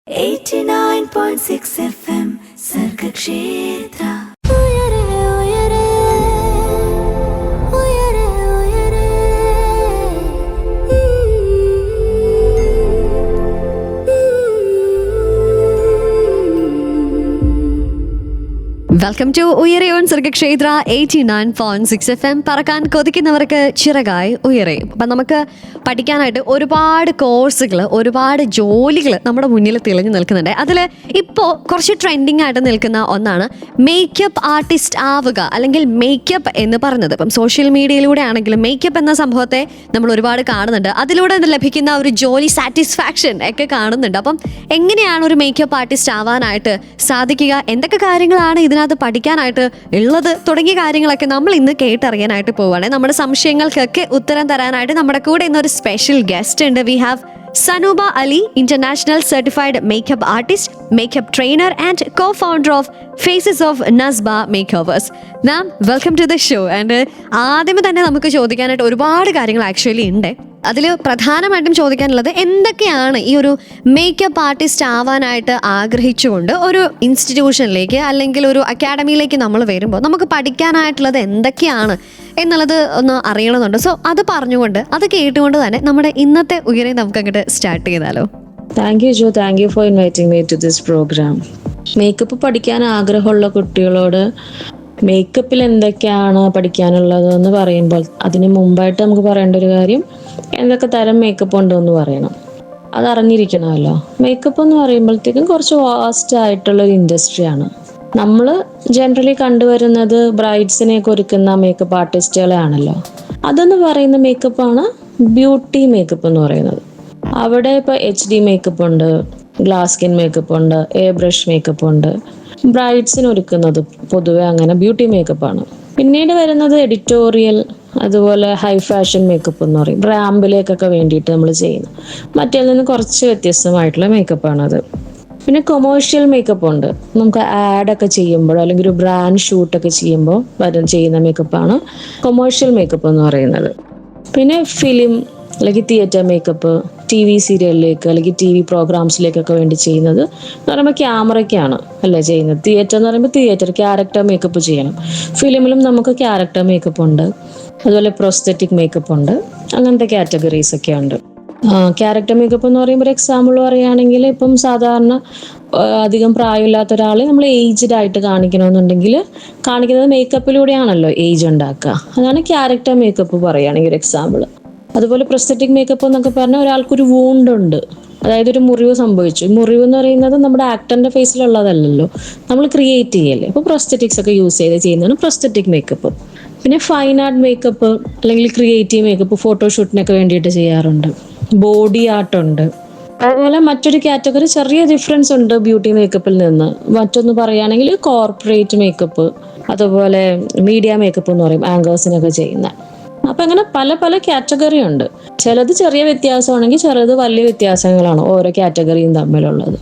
89.6 FM Sargakshetra. Welcome to Uyare on Sargakshetra 89.6 FM. പറക്കാൻ കൊതിക്കുന്നവർക്ക് ചിറകായി ഉയരെ. അപ്പം നമുക്ക് പഠിക്കാനായിട്ട് ഒരുപാട് കോഴ്സുകൾ, ഒരുപാട് ജോലികൾ നമ്മുടെ മുന്നിൽ തെളിഞ്ഞു നിൽക്കുന്നുണ്ട്. അതിൽ ഇപ്പോൾ കുറച്ച് ട്രെൻഡിങ് ആയിട്ട് നിൽക്കുന്ന ഒന്നാണ് മേക്കപ്പ് ആർട്ടിസ്റ്റ് ആവുക, അല്ലെങ്കിൽ മേക്കപ്പ് എന്ന് പറഞ്ഞത്. ഇപ്പം സോഷ്യൽ മീഡിയയിലൂടെ ആണെങ്കിലും മേക്കപ്പ് എന്ന സംഭവത്തെ നമ്മൾ ഒരുപാട് കാണുന്നുണ്ട്. അതിലൂടെ ലഭിക്കുന്ന ഒരു ജോലി സാറ്റിസ്ഫാക്ഷൻ ഒക്കെ കാണുന്നുണ്ട്. അപ്പം എങ്ങനെയാണ് ഒരു മേക്കപ്പ് ആർട്ടിസ്റ്റ് ആവാനായിട്ട് സാധിക്കുക, എന്തൊക്കെ കാര്യങ്ങളാണ് ഇതിനകത്ത് പഠിക്കാനായിട്ട് ഉള്ളത് തുടങ്ങിയ കാര്യങ്ങളൊക്കെ നമ്മൾ ഇന്ന് കേട്ടറിയാനായിട്ട് പോവുകയാണ്. നമ്മുടെ സംശയങ്ങൾക്കൊക്കെ ഉത്തരം തരാനായിട്ട് നമ്മുടെ കൂടെ ഇന്നൊരു സ്പെഷ്യൽ ഗസ്റ്റ് ഉണ്ട്. We have Sanooba Ali, international certified makeup artist, makeup trainer and co-founder of faces of Nasba makeovers. Ma'am, welcome to the show. And ആദ്യമേ തന്നെ നമുക്ക് ചോദിക്കാനായിട്ട് ഒരുപാട് കാര്യങ്ങൾ ആക്ച്വലി ഉണ്ട്. അതിൽ പ്രധാനമായിട്ടും ചോദിക്കാനുള്ളത്, എന്തൊക്കെയാണ് ഈ ഒരു മേക്കപ്പ് ആർട്ടിസ്റ്റ് ആവാനായിട്ട് ആഗ്രഹിച്ചുകൊണ്ട് ഒരു ഇൻസ്റ്റിറ്റ്യൂഷനിലേക്ക് അല്ലെങ്കിൽ ഒരു അക്കാഡമിയിലേക്ക് നമ്മൾ വരുമ്പോൾ നമുക്ക് പഠിക്കാനായിട്ടുള്ളത് എന്തൊക്കെയാണ് എന്നുള്ളത് ഒന്ന് അറിയണമെന്നുണ്ട്. സോ അത് പറഞ്ഞുകൊണ്ട്, അത് കേട്ടുകൊണ്ട് തന്നെ നമ്മുടെ ഇന്നത്തെ ഉയരെ നമുക്ക് അങ്ങോട്ട് സ്റ്റാർട്ട് ചെയ്താലോ? Thank you Jo, thank you for inviting me to this program. Makeup പഠിക്കാൻ ആഗ്രഹമുള്ള കുട്ടികളോട് മേക്കപ്പിൽ എന്തൊക്കെയാണ് പഠിക്കാനുള്ളത് പറയുമ്പോൾ അതിന് മുമ്പായിട്ട് നമുക്ക് പറയേണ്ട ഒരു കാര്യം, എന്തൊക്കെ തരം മേക്കപ്പ് ഉണ്ടെന്ന് പറയണം. അതറിഞ്ഞിരിക്കണമല്ലോ. മേക്കപ്പ് എന്ന് പറയുമ്പോഴത്തേക്കും കുറച്ച് വാസ്റ്റ് ആയിട്ടുള്ളൊരു ഇൻഡസ്ട്രിയാണ്. നമ്മൾ ജനറലി കണ്ടുവരുന്നത് ബ്രൈഡ്സിനെയൊക്കെ ഒരുക്കുന്ന മേക്കപ്പ് ആർട്ടിസ്റ്റുകളെ ആണല്ലോ. അതെന്ന് പറയുന്ന മേക്കപ്പാണ് ബ്യൂട്ടി മേക്കപ്പ് എന്ന് പറയുന്നത്. അവിടെ ഇപ്പോൾ HD മേക്കപ്പ് ഉണ്ട്, ഗ്ലാസ് സ്കിൻ മേക്കപ്പ് ഉണ്ട്, എയർ ബ്രഷ് മേക്കപ്പ് ഉണ്ട്. ബ്രൈഡ്സിന് ഒരുക്കുന്നത് പൊതുവെ അങ്ങനെ ബ്യൂട്ടി മേക്കപ്പാണ്. പിന്നീട് വരുന്നത് എഡിറ്റോറിയൽ, അതുപോലെ ഹൈ ഫാഷൻ മേക്കപ്പ് എന്ന് പറയും. റാമ്പിലേക്കൊക്കെ വേണ്ടിയിട്ട് നമ്മൾ ചെയ്യുന്നു. മറ്റേ നിന്ന് കുറച്ച് വ്യത്യസ്തമായിട്ടുള്ള മേക്കപ്പാണത്. പിന്നെ കൊമേഴ്ഷ്യൽ മേക്കപ്പ് ഉണ്ട്. നമുക്ക് ആഡൊക്കെ ചെയ്യുമ്പോഴോ അല്ലെങ്കിൽ ഒരു ബ്രാൻഡ് ഷൂട്ടൊക്കെ ചെയ്യുമ്പോൾ ചെയ്യുന്ന മേക്കപ്പാണ് കൊമേഴ്ഷ്യൽ മേക്കപ്പ് എന്ന് പറയുന്നത്. പിന്നെ ഫിലിം അല്ലെങ്കിൽ തിയേറ്റർ മേക്കപ്പ്, TV സീരിയലിലേക്ക് അല്ലെങ്കിൽ TV പ്രോഗ്രാംസിലേക്കൊക്കെ വേണ്ടി ചെയ്യുന്നത് എന്ന് പറയുമ്പോൾ ക്യാമറയ്ക്കാണ് അല്ലേ ചെയ്യുന്നത്. തിയേറ്റർ എന്ന് പറയുമ്പോൾ തിയേറ്റർ ക്യാരക്ടർ മേക്കപ്പ് ചെയ്യണം. ഫിലിമിലും നമുക്ക് ക്യാരക്ടർ മേക്കപ്പ് ഉണ്ട്, അതുപോലെ പ്രോസ്തെറ്റിക് മേക്കപ്പ് ഉണ്ട്. അങ്ങനത്തെ കാറ്റഗറീസ് ഒക്കെ ഉണ്ട്. ക്യാരക്ടർ മേക്കപ്പ് എന്ന് പറയുമ്പോൾ എക്സാമ്പിൾ പറയുകയാണെങ്കിൽ, ഇപ്പം സാധാരണ അധികം പ്രായമില്ലാത്ത ഒരാളെ നമ്മൾ ഏജ്ഡ് ആയിട്ട് കാണിക്കണമെന്നുണ്ടെങ്കിൽ കാണിക്കുന്നത് മേക്കപ്പിലൂടെയാണല്ലോ ഏജ് ഉണ്ടാക്കുക. അതാണ് ക്യാരക്ടർ മേക്കപ്പ് പറയുകയാണെങ്കിൽ ഒരു എക്സാമ്പിൾ. അതുപോലെ പ്രൊസ്തെറ്റിക് മേക്കപ്പ് എന്നൊക്കെ പറഞ്ഞാൽ ഒരാൾക്കൊരു വൂണ്ടുണ്ട്, അതായത് ഒരു മുറിവ് സംഭവിച്ചു. മുറിവ് എന്ന് പറയുന്നത് നമ്മുടെ ആക്ടറിന്റെ ഫേസിലുള്ളതല്ലല്ലോ, നമ്മൾ ക്രിയേറ്റ് ചെയ്യല്ലേ. അപ്പോൾ പ്രൊസ്തെറ്റിക്സ് ഒക്കെ യൂസ് ചെയ്ത് ചെയ്യുന്നതാണ് പ്രൊസ്തെറ്റിക് മേക്കപ്പ്. പിന്നെ ഫൈൻ ആർട്ട് മേക്കപ്പ് അല്ലെങ്കിൽ ക്രിയേറ്റീവ് മേക്കപ്പ് ഫോട്ടോഷൂട്ടിനൊക്കെ വേണ്ടിയിട്ട് ചെയ്യാറുണ്ട്. ബോഡി ആർട്ട് ഉണ്ട്. അതുപോലെ മറ്റൊരു കാറ്റഗറി ചെറിയ ഡിഫറൻസ് ഉണ്ട് ബ്യൂട്ടി മേക്കപ്പിൽ നിന്ന്. മറ്റൊന്ന് പറയുകയാണെങ്കിൽ കോർപ്പറേറ്റ് മേക്കപ്പ്, അതുപോലെ മീഡിയ മേക്കപ്പ് എന്ന് പറയും, ആങ്കേഴ്സിനൊക്കെ ചെയ്യുന്ന. അപ്പൊ അങ്ങനെ പല പല കാറ്റഗറി ഉണ്ട്. ചിലത് ചെറിയ വ്യത്യാസമാണെങ്കിൽ ചിലത് വലിയ വ്യത്യാസങ്ങളാണ് ഓരോ കാറ്റഗറിയും തമ്മിലുള്ളത്.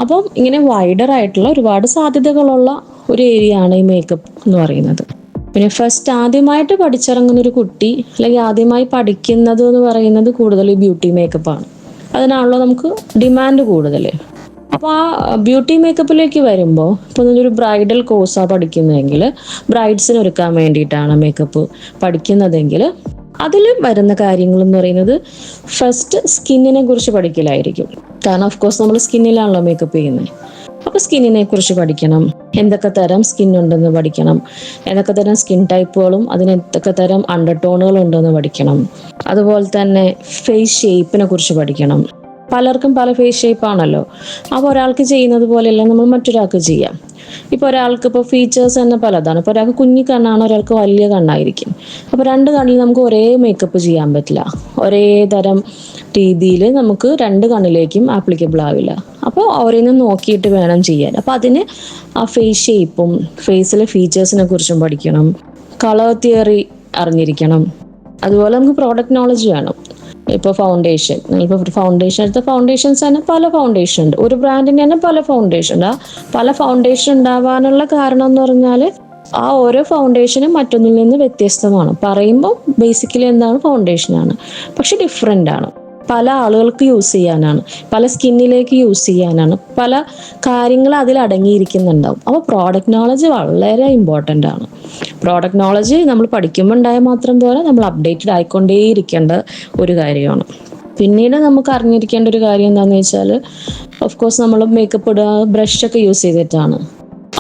അപ്പം ഇങ്ങനെ വൈഡർ ആയിട്ടുള്ള ഒരുപാട് സാധ്യതകളുള്ള ഒരു ഏരിയ ആണ് ഈ മേക്കപ്പ് എന്ന് പറയുന്നത്. പിന്നെ ഫസ്റ്റ് ആദ്യമായിട്ട് പഠിച്ചിറങ്ങുന്ന ഒരു കുട്ടി അല്ലെങ്കിൽ ആദ്യമായി പഠിക്കുന്നത് എന്ന് പറയുന്നത് കൂടുതൽ ബ്യൂട്ടി മേക്കപ്പാണ്. അതിനാണല്ലോ നമുക്ക് ഡിമാൻഡ് കൂടുതൽ. അപ്പോൾ ആ ബ്യൂട്ടി മേക്കപ്പിലേക്ക് വരുമ്പോൾ ഇപ്പോൾ ഒരു ബ്രൈഡൽ കോഴ്സാണ് പഠിക്കുന്നതെങ്കിൽ, ബ്രൈഡ്സിന് ഒരുക്കാൻ വേണ്ടിയിട്ടാണ് മേക്കപ്പ് പഠിക്കുന്നതെങ്കിൽ, അതിൽ വരുന്ന കാര്യങ്ങൾ എന്ന് പറയുന്നത് ഫസ്റ്റ് സ്കിന്നിനെ കുറിച്ച് പഠിക്കലായിരിക്കും. കാരണം ഓഫ് കോഴ്സ് നമ്മൾ സ്കിന്നിലാണല്ലോ മേക്കപ്പ് ചെയ്യുന്നത്. അപ്പോൾ സ്കിന്നിനെ കുറിച്ച് പഠിക്കണം, എന്തൊക്കെ തരം സ്കിൻ ഉണ്ടെന്ന് പഠിക്കണം, എന്തൊക്കെ തരം സ്കിൻ ടൈപ്പുകളും അതിന് എന്തൊക്കെ തരം അണ്ടർടോണുകൾ ഉണ്ടെന്ന് പഠിക്കണം. അതുപോലെ തന്നെ ഫേസ് ഷേപ്പിനെ കുറിച്ച് പഠിക്കണം. പലർക്കും പല ഫേസ് ഷേപ്പ് ആണല്ലോ. അപ്പോൾ ഒരാൾക്ക് ചെയ്യുന്നത് പോലെയല്ല നമ്മൾ മറ്റൊരാൾക്ക് ചെയ്യാം. ഇപ്പോൾ ഒരാൾക്ക് ഇപ്പോൾ ഫീച്ചേഴ്സ് തന്നെ പലതാണ്. ഇപ്പോൾ ഒരാൾക്ക് കുഞ്ഞി കണ്ണാണ്, ഒരാൾക്ക് വലിയ കണ്ണായിരിക്കും. അപ്പോൾ രണ്ട് കണ്ണിൽ നമുക്ക് ഒരേ മേക്കപ്പ് ചെയ്യാൻ പറ്റില്ല. ഒരേ തരം രീതിയിൽ നമുക്ക് രണ്ട് കണ്ണിലേക്കും ആപ്ലിക്കബിൾ ആവില്ല. അപ്പോൾ ഓരോന്നും നോക്കിയിട്ട് വേണം ചെയ്യാൻ. അപ്പോൾ അതിന് ആ ഫേസ് ഷേപ്പും ഫേസിലെ ഫീച്ചേഴ്സിനെ കുറിച്ചും പഠിക്കണം. കളർ തിയറി അറിഞ്ഞിരിക്കണം. അതുപോലെ നമുക്ക് പ്രോഡക്റ്റ് നോളജ് വേണം. ഇപ്പോൾ ഫൗണ്ടേഷൻ, ഇപ്പോൾ ഫൗണ്ടേഷൻ എടുത്ത ഫൗണ്ടേഷൻസ് തന്നെ പല ഫൗണ്ടേഷൻ ഉണ്ട്. ഒരു ബ്രാൻഡിന് തന്നെ പല ഫൗണ്ടേഷൻ ഉണ്ട്. പല ഫൗണ്ടേഷൻ ഉണ്ടാവാനുള്ള കാരണം എന്ന് പറഞ്ഞാൽ ആ ഓരോ ഫൗണ്ടേഷനും മറ്റൊന്നിൽ നിന്ന് വ്യത്യസ്തമാണ്. പറയുമ്പോൾ ബേസിക്കലി എന്താണ് ഫൗണ്ടേഷനാണ്, പക്ഷെ ഡിഫറെൻ്റ് ആണ്. പല ആളുകൾക്ക് യൂസ് ചെയ്യാനാണ്, പല സ്കിന്നിലേക്ക് യൂസ് ചെയ്യാനാണ്, പല കാര്യങ്ങൾ അതിൽ അടങ്ങിയിരിക്കുന്നുണ്ടാവും. അപ്പോൾ പ്രോഡക്റ്റ് നോളജ് വളരെ ഇമ്പോർട്ടൻ്റ് ആണ്. പ്രോഡക്റ്റ് നോളജ് നമ്മൾ പഠിക്കുമ്പോൾ ഉണ്ടായാൽ മാത്രം പോലെ നമ്മൾ അപ്ഡേറ്റഡ് ആയിക്കൊണ്ടേയിരിക്കേണ്ട ഒരു കാര്യമാണ്. പിന്നീട് നമുക്ക് അറിഞ്ഞിരിക്കേണ്ട ഒരു കാര്യം എന്താണെന്ന് വെച്ചാൽ, ഓഫ് കോഴ്സ് നമ്മൾ മേക്കപ്പ് ഇടുക ബ്രഷൊക്കെ യൂസ് ചെയ്തിട്ടാണ്.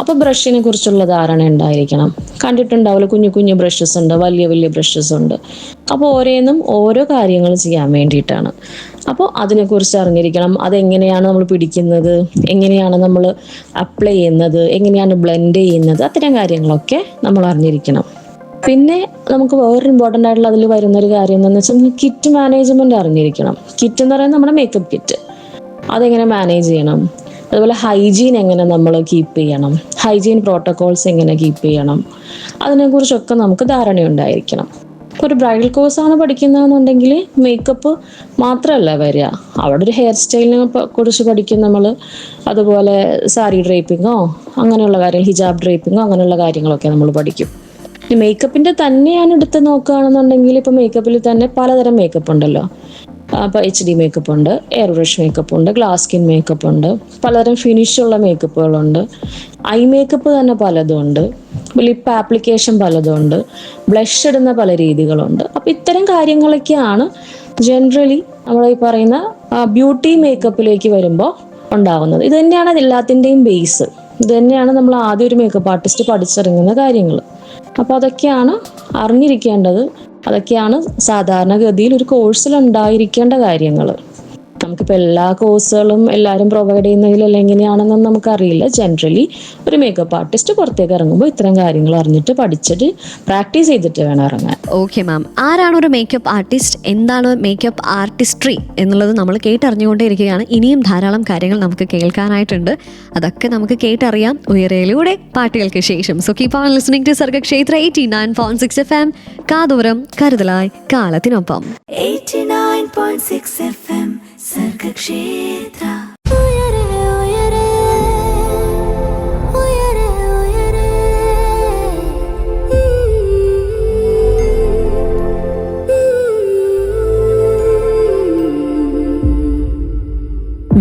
അപ്പോൾ ബ്രഷിനെ കുറിച്ചുള്ള ധാരണ ഉണ്ടായിരിക്കണം. കണ്ടിട്ടുണ്ടാവില്ല, കുഞ്ഞു കുഞ്ഞു ബ്രഷസ് ഉണ്ട്, വലിയ വലിയ ബ്രഷസ് ഉണ്ട്. അപ്പോൾ ഓരോന്നും ഓരോ കാര്യങ്ങൾ ചെയ്യാൻ വേണ്ടിയിട്ടാണ്. അപ്പോൾ അതിനെക്കുറിച്ച് അറിഞ്ഞിരിക്കണം. അതെങ്ങനെയാണ് നമ്മൾ പിടിക്കുന്നത്, എങ്ങനെയാണ് നമ്മൾ അപ്ലൈ ചെയ്യുന്നത്, എങ്ങനെയാണ് ബ്ലെൻഡ് ചെയ്യുന്നത്, അത്തരം കാര്യങ്ങളൊക്കെ നമ്മൾ അറിഞ്ഞിരിക്കണം. പിന്നെ നമുക്ക് വേറൊരു ഇമ്പോർട്ടൻ്റ് ആയിട്ടുള്ള അതിൽ വരുന്നൊരു കാര്യം എന്താണെന്ന് വെച്ചാൽ കിറ്റ് മാനേജ്മെൻറ്റ് അറിഞ്ഞിരിക്കണം. കിറ്റ് എന്ന് പറയുന്നത് നമ്മുടെ മേക്കപ്പ് കിറ്റ്, അതെങ്ങനെ മാനേജ് ചെയ്യണം, അതുപോലെ ഹൈജീൻ എങ്ങനെ നമ്മൾ കീപ്പ് ചെയ്യണം, ഹൈജീൻ പ്രോട്ടോകോൾസ് എങ്ങനെ കീപ്പ് ചെയ്യണം, അതിനെക്കുറിച്ചൊക്കെ നമുക്ക് ധാരണയുണ്ടായിരിക്കണം. ഒരു ബ്രൈഡൽ കോഴ്സാണ് പഠിക്കുന്നതെന്നുണ്ടെങ്കിൽ മേക്കപ്പ് മാത്രമല്ല വരിക, അവിടെ ഒരു ഹെയർ സ്റ്റൈലിനെ കുറിച്ച് പഠിക്കും നമ്മൾ. അതുപോലെ സാരി ഡ്രേപ്പിങ്ങോ അങ്ങനെയുള്ള കാര്യം, ഹിജാബ് ഡ്രേപ്പിങ്ങോ അങ്ങനെയുള്ള കാര്യങ്ങളൊക്കെ നമ്മൾ പഠിക്കും. മേക്കപ്പിൻ്റെ തന്നെയാണ് എടുത്ത് നോക്കുകയാണെന്നുണ്ടെങ്കിൽ ഇപ്പോൾ മേക്കപ്പിൽ തന്നെ പലതരം മേക്കപ്പ് ഉണ്ടല്ലോ. അപ്പോൾ HD മേക്കപ്പ് ഉണ്ട്, എയർ ബ്രഷ് മേക്കപ്പ് ഉണ്ട്, ഗ്ലാസ് സ്കിൻ മേക്കപ്പ് ഉണ്ട്, പലതരം ഫിനിഷുള്ള മേക്കപ്പുകളുണ്ട്, ഐ മേക്കപ്പ് തന്നെ പലതും ഉണ്ട്, ലിപ്പ് ആപ്ലിക്കേഷൻ പലതും ഉണ്ട്, ബ്ലഷ് ഇടുന്ന പല രീതികളുണ്ട്. അപ്പോൾ ഇത്തരം കാര്യങ്ങളൊക്കെയാണ് ജനറലി നമ്മൾ ഈ പറയുന്ന ബ്യൂട്ടി മേക്കപ്പിലേക്ക് വരുമ്പോൾ ഉണ്ടാകുന്നത്. ഇത് തന്നെയാണ് എല്ലാത്തിൻ്റെയും ബേസ്. ഇത് തന്നെയാണ് നമ്മൾ ആദ്യം ഒരു മേക്കപ്പ് ആർട്ടിസ്റ്റ് പഠിച്ചിറങ്ങുന്ന കാര്യങ്ങൾ. അപ്പോൾ അതൊക്കെയാണ് അറിഞ്ഞിരിക്കേണ്ടത്. അതൊക്കെയാണ് സാധാരണഗതിയിൽ ഒരു കോഴ്സിൽ ഉണ്ടായിരിക്കേണ്ട കാര്യങ്ങൾ. നമുക്കിപ്പോൾ എല്ലാ കോഴ്സുകളും എല്ലാവരും പ്രൊവൈഡ് ചെയ്യുന്നതിലല്ല എങ്ങനെയാണെന്നൊന്നും നമുക്കറിയില്ല. ജനറലി ഒരു മേക്കപ്പ് ആർട്ടിസ്റ്റ് പുറത്തേക്ക് ഇറങ്ങുമ്പോൾ ഇത്തരം കാര്യങ്ങൾ അറിഞ്ഞിട്ട് പഠിച്ചിട്ട് പ്രാക്ടീസ് ചെയ്തിട്ട് വേണം ഇറങ്ങാൻ. ഓക്കെ മാം, ആരാണ് ഒരു മേക്കപ്പ് ആർട്ടിസ്റ്റ്, എന്താണ് മേക്കപ്പ് ആർട്ടിസ്ട്രി എന്നുള്ളത് നമ്മൾ കേട്ടറിഞ്ഞുകൊണ്ടേയിരിക്കുകയാണ്. ഇനിയും ധാരാളം കാര്യങ്ങൾ നമുക്ക് കേൾക്കാനായിട്ടുണ്ട്. അതൊക്കെ നമുക്ക് കേട്ടറിയാം ഉയരയിലൂടെ പാട്ടുകൾക്ക് ശേഷം. So keep on listening to Sargakshetra 89.6 FM. കാതോരം കരുതലായി കാലത്തിനൊപ്പം. 89.6 FM Sargakshethra.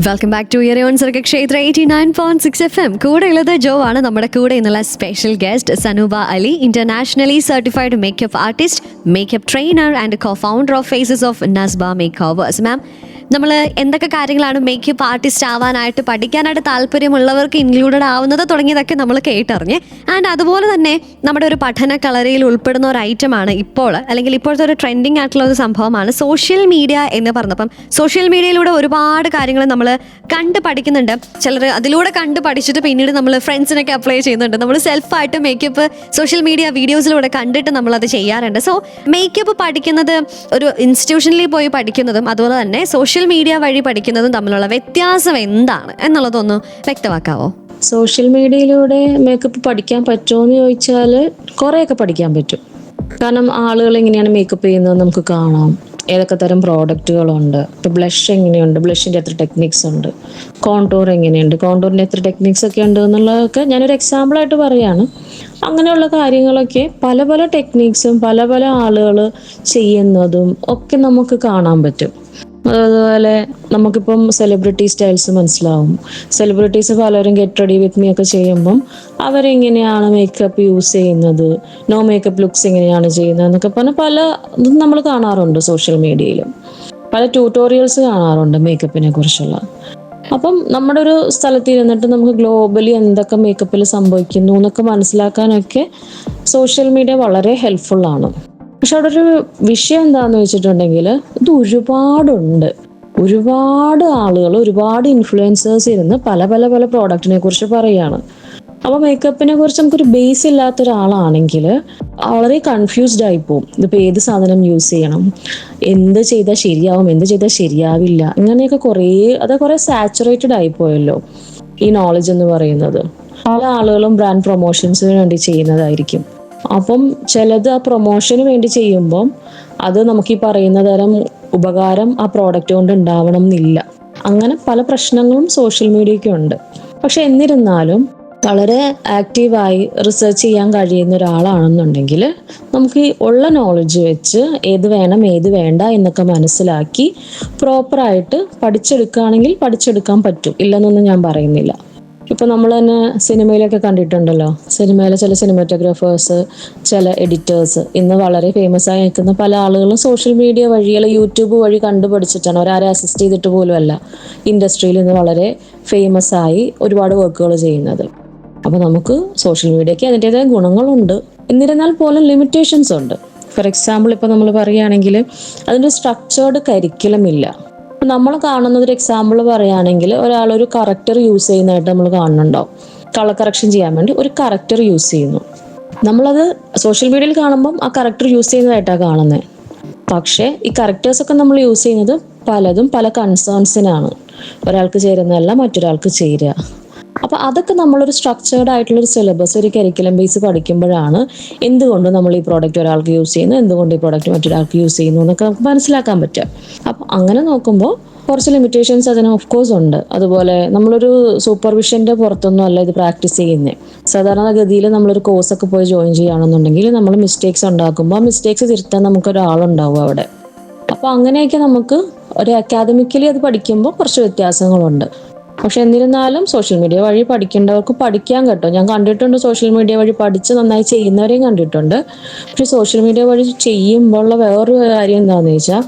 Welcome back to your Sargakshethra 89.6 FM. കൂടെ ഉള്ളത് ജോ ആണ്. നമ്മുടെ കൂടെ എന്നുള്ള special guest Sanooba Ali, internationally certified makeup artist, makeup trainer and co founder of faces of Nasba makeovers. Ma'am, നമ്മൾ എന്തൊക്കെ കാര്യങ്ങളാണ് മേക്കപ്പ് ആർട്ടിസ്റ്റ് ആവാനായിട്ട് പഠിക്കാനായിട്ട് താല്പര്യമുള്ളവർക്ക് ഇൻക്ലൂഡഡ് ആവുന്നത് തുടങ്ങിയതൊക്കെ നമ്മൾ കേട്ടറിഞ്ഞ്. ആൻഡ് അതുപോലെ തന്നെ നമ്മുടെ ഒരു പഠന കളരിയിൽ ഉൾപ്പെടുന്ന ഒരു ഐറ്റമാണ് ഇപ്പോൾ, അല്ലെങ്കിൽ ഇപ്പോഴത്തെ ഒരു ട്രെൻഡിങ് ആയിട്ടുള്ള ഒരു സംഭവമാണ് സോഷ്യൽ മീഡിയ എന്ന് പറഞ്ഞപ്പം. സോഷ്യൽ മീഡിയയിലൂടെ ഒരുപാട് കാര്യങ്ങൾ നമ്മൾ കണ്ട് പഠിക്കുന്നുണ്ട്. ചിലർ അതിലൂടെ കണ്ട് പഠിച്ചിട്ട് പിന്നീട് നമ്മൾ ഫ്രണ്ട്സിനൊക്കെ അപ്ലൈ ചെയ്യുന്നുണ്ട്. നമ്മൾ സെൽഫായിട്ട് മേക്കപ്പ് സോഷ്യൽ മീഡിയ വീഡിയോസിലൂടെ കണ്ടിട്ട് നമ്മളത് ചെയ്യാറുണ്ട്. സോ മേക്കപ്പ് പഠിക്കുന്നത് ഒരു ഇൻസ്റ്റിറ്റ്യൂഷനിൽ പോയി പഠിക്കുന്നതും അതുപോലെ തന്നെ സോഷ്യൽ മീഡിയ വഴി പഠിക്കുന്നതും തമ്മിലുള്ള വ്യത്യാസം എന്താണ് എന്നുള്ളതൊന്ന് വ്യക്തമാക്കാവോ? സോഷ്യൽ മീഡിയയിലൂടെ മേക്കപ്പ് പഠിക്കാൻ പറ്റുമോ എന്ന് ചോദിച്ചാൽ കുറേയൊക്കെ പഠിക്കാൻ പറ്റും. കാരണം ആളുകൾ എങ്ങനെയാണ് മേക്കപ്പ് ചെയ്യുന്നത് നമുക്ക് കാണാം, ഏതൊക്കെ തരം പ്രോഡക്റ്റുകളുണ്ട്, ഇപ്പോൾ ബ്ലഷ് എങ്ങനെയുണ്ട്, ബ്ലഷിൻ്റെ എത്ര ടെക്നിക്സ് ഉണ്ട്, കോണ്ടൂർ എങ്ങനെയുണ്ട്, കോണ്ടൂറിൻ്റെ എത്ര ടെക്നിക്സ് ഒക്കെ ഉണ്ട് എന്നുള്ളതൊക്കെ ഞാനൊരു എക്സാമ്പിളായിട്ട് പറയുകയാണ്. അങ്ങനെയുള്ള കാര്യങ്ങളൊക്കെ പല പല ടെക്നിക്സും പല പല ആളുകൾ ചെയ്യുന്നതും ഒക്കെ നമുക്ക് കാണാൻ പറ്റും. അതുപോലെ നമുക്കിപ്പം സെലിബ്രിറ്റി സ്റ്റൈൽസ് മനസ്സിലാവും. സെലിബ്രിറ്റീസ് പലരും ഗെറ്റ് റെഡി വിത്ത് മീ ഒക്കെ ചെയ്യുമ്പം അവരെങ്ങനെയാണ് മേക്കപ്പ് യൂസ് ചെയ്യുന്നത്, നോ മേക്കപ്പ് ലുക്സ് എങ്ങനെയാണ് ചെയ്യുന്നത് എന്നൊക്കെ പറഞ്ഞാൽ പല ഇതും നമ്മൾ കാണാറുണ്ട്. സോഷ്യൽ മീഡിയയിലും പല ട്യൂട്ടോറിയൽസ് കാണാറുണ്ട് മേക്കപ്പിനെ കുറിച്ചുള്ള. അപ്പം നമ്മുടെ ഒരു സ്ഥലത്ത് ഇരുന്നിട്ട് നമുക്ക് ഗ്ലോബലി എന്തൊക്കെ മേക്കപ്പിൽ സംഭവിക്കുന്നു എന്നൊക്കെ മനസ്സിലാക്കാനൊക്കെ സോഷ്യൽ മീഡിയ വളരെ ഹെൽപ്ഫുള്ളാണ്. പക്ഷെ അവിടെ ഒരു വിഷയം എന്താണെന്ന് വെച്ചിട്ടുണ്ടെങ്കിൽ ഇത് ഒരുപാട് ആളുകൾ, ഒരുപാട് ഇൻഫ്ലുവൻസേഴ്സ് ഇരുന്ന് പല പല പല പ്രോഡക്റ്റിനെ കുറിച്ച് പറയുകയാണ്. അപ്പോൾ മേക്കപ്പിനെ കുറിച്ച് നമുക്കൊരു ബേസ് ഇല്ലാത്ത ഒരാളാണെങ്കിൽ വളരെ കൺഫ്യൂസ്ഡ് ആയിപ്പോവും. ഇതിപ്പോൾ ഏത് സാധനം യൂസ് ചെയ്യണം, എന്ത് ചെയ്താൽ ശരിയാവും, എന്ത് ചെയ്താൽ ശരിയാവില്ല, ഇങ്ങനെയൊക്കെ കുറേ സാച്ചുറേറ്റഡ് ആയിപ്പോയല്ലോ ഈ നോളജ് എന്ന് പറയുന്നത്. പല ആളുകളും ബ്രാൻഡ് പ്രൊമോഷൻസിന് വേണ്ടി ചെയ്യുന്നതായിരിക്കും. അപ്പം ചിലത് ആ പ്രൊമോഷന് വേണ്ടി ചെയ്യുമ്പം അത് നമുക്ക് ഈ പറയുന്ന തരം ഉപകാരം ആ പ്രോഡക്റ്റ് കൊണ്ട് ഉണ്ടാവണം എന്നില്ല. അങ്ങനെ പല പ്രശ്നങ്ങളും സോഷ്യൽ മീഡിയയ്ക്ക് ഉണ്ട്. പക്ഷെ എന്നിരുന്നാലും വളരെ ആക്റ്റീവായി റിസർച്ച് ചെയ്യാൻ കഴിയുന്ന ഒരാളാണെന്നുണ്ടെങ്കിൽ നമുക്ക് ഈ ഉള്ള നോളജ് വെച്ച് ഏത് വേണം ഏത് വേണ്ട എന്നൊക്കെ മനസ്സിലാക്കി പ്രോപ്പറായിട്ട് പഠിച്ചെടുക്കുകയാണെങ്കിൽ പഠിച്ചെടുക്കാൻ പറ്റും, ഇല്ലെന്നൊന്നും ഞാൻ പറയുന്നില്ല. ഇപ്പോൾ നമ്മൾ തന്നെ സിനിമയിലൊക്കെ കണ്ടിട്ടുണ്ടല്ലോ, സിനിമയിലെ ചില സിനിമാറ്റോഗ്രാഫേഴ്സ്, ചില എഡിറ്റേഴ്സ് ഇന്ന് വളരെ ഫേമസ് ആയി നിൽക്കുന്ന പല ആളുകളും സോഷ്യൽ മീഡിയ വഴി അല്ലെങ്കിൽ യൂട്യൂബ് വഴി കണ്ടുപഠിച്ചിട്ടാണ്. അവരാരെ അസിസ്റ്റ് ചെയ്തിട്ട് പോലും അല്ല ഇൻഡസ്ട്രിയിൽ ഇന്ന് വളരെ ഫേമസ് ആയി ഒരുപാട് വർക്കുകൾ ചെയ്യുന്നത്. അപ്പോൾ നമുക്ക് സോഷ്യൽ മീഡിയയ്ക്ക് അതിൻ്റെതായ ഗുണങ്ങളുണ്ട്, എന്നിരുന്നാൽ പോലും ലിമിറ്റേഷൻസ് ഉണ്ട്. ഫോർ എക്സാമ്പിൾ ഇപ്പോൾ നമ്മൾ പറയുകയാണെങ്കിൽ അതിൻ്റെ സ്ട്രക്ചേർഡ് കരിക്കുലം ഇല്ല. നമ്മൾ കാണുന്നത് ഒരു എക്സാമ്പിൾ പറയുകയാണെങ്കിൽ ഒരാളൊരു കറക്റ്റർ യൂസ് ചെയ്യുന്നതായിട്ട് നമ്മൾ കാണുന്നുണ്ടാവും. കളർ കറക്ഷൻ ചെയ്യാൻ വേണ്ടി ഒരു കറക്റ്റർ യൂസ് ചെയ്യുന്നു. നമ്മളത് സോഷ്യൽ മീഡിയയിൽ കാണുമ്പം ആ കറക്റ്റർ യൂസ് ചെയ്യുന്നതായിട്ടാണ് കാണുന്നത്. പക്ഷേ ഈ കറക്റ്റേഴ്സൊക്കെ നമ്മൾ യൂസ് ചെയ്യുന്നത് പലതും പല കൺസേൺസിനാണ്. ഒരാൾക്ക് ചേരുന്നതല്ല മറ്റൊരാൾക്ക് ചേരുക. അപ്പോൾ അതൊക്കെ നമ്മളൊരു സ്ട്രക്ചേർഡ് ആയിട്ടുള്ളൊരു സിലബസ്, ഒരു കരിക്കുലം ബേസ് പഠിക്കുമ്പോഴാണ് എന്തുകൊണ്ട് നമ്മൾ ഈ പ്രോഡക്റ്റ് ഒരാൾക്ക് യൂസ് ചെയ്യുന്നു, എന്തുകൊണ്ട് ഈ പ്രോഡക്റ്റ് മറ്റൊരാൾക്ക് യൂസ് ചെയ്യുന്നു എന്നൊക്കെ നമുക്ക് മനസ്സിലാക്കാൻ പറ്റുക. അപ്പോൾ അങ്ങനെ നോക്കുമ്പോൾ കുറച്ച് ലിമിറ്റേഷൻസ് അതിന് ഓഫ് കോഴ്സ് ഉണ്ട്. അതുപോലെ നമ്മളൊരു സൂപ്പർവിഷൻ്റെ പുറത്തൊന്നും അല്ല ഇത് പ്രാക്ടീസ് ചെയ്യുന്നത്. സാധാരണഗതിയിൽ നമ്മളൊരു കോഴ്സൊക്കെ പോയി ജോയിൻ ചെയ്യുകയാണെന്നുണ്ടെങ്കിൽ നമ്മൾ മിസ്റ്റേക്സ് ഉണ്ടാക്കുമ്പോൾ ആ മിസ്റ്റേക്സ് തിരുത്താൻ നമുക്കൊരാളുണ്ടാവും അവിടെ. അപ്പോൾ അങ്ങനെയൊക്കെ നമുക്ക് ഒരു അക്കാദമിക്കലി അത് പഠിക്കുമ്പോൾ കുറച്ച് വ്യത്യാസങ്ങളുണ്ട്. പക്ഷെ എന്നിരുന്നാലും സോഷ്യൽ മീഡിയ വഴി പഠിക്കേണ്ടവർക്ക് പഠിക്കാൻ കേട്ടോ. ഞാൻ കണ്ടിട്ടുണ്ട് സോഷ്യൽ മീഡിയ വഴി പഠിച്ച് നന്നായി ചെയ്യുന്നവരെയും കണ്ടിട്ടുണ്ട്. പക്ഷെ സോഷ്യൽ മീഡിയ വഴി ചെയ്യുമ്പോഴുള്ള വേറൊരു കാര്യം എന്താണെന്ന് വെച്ചാൽ,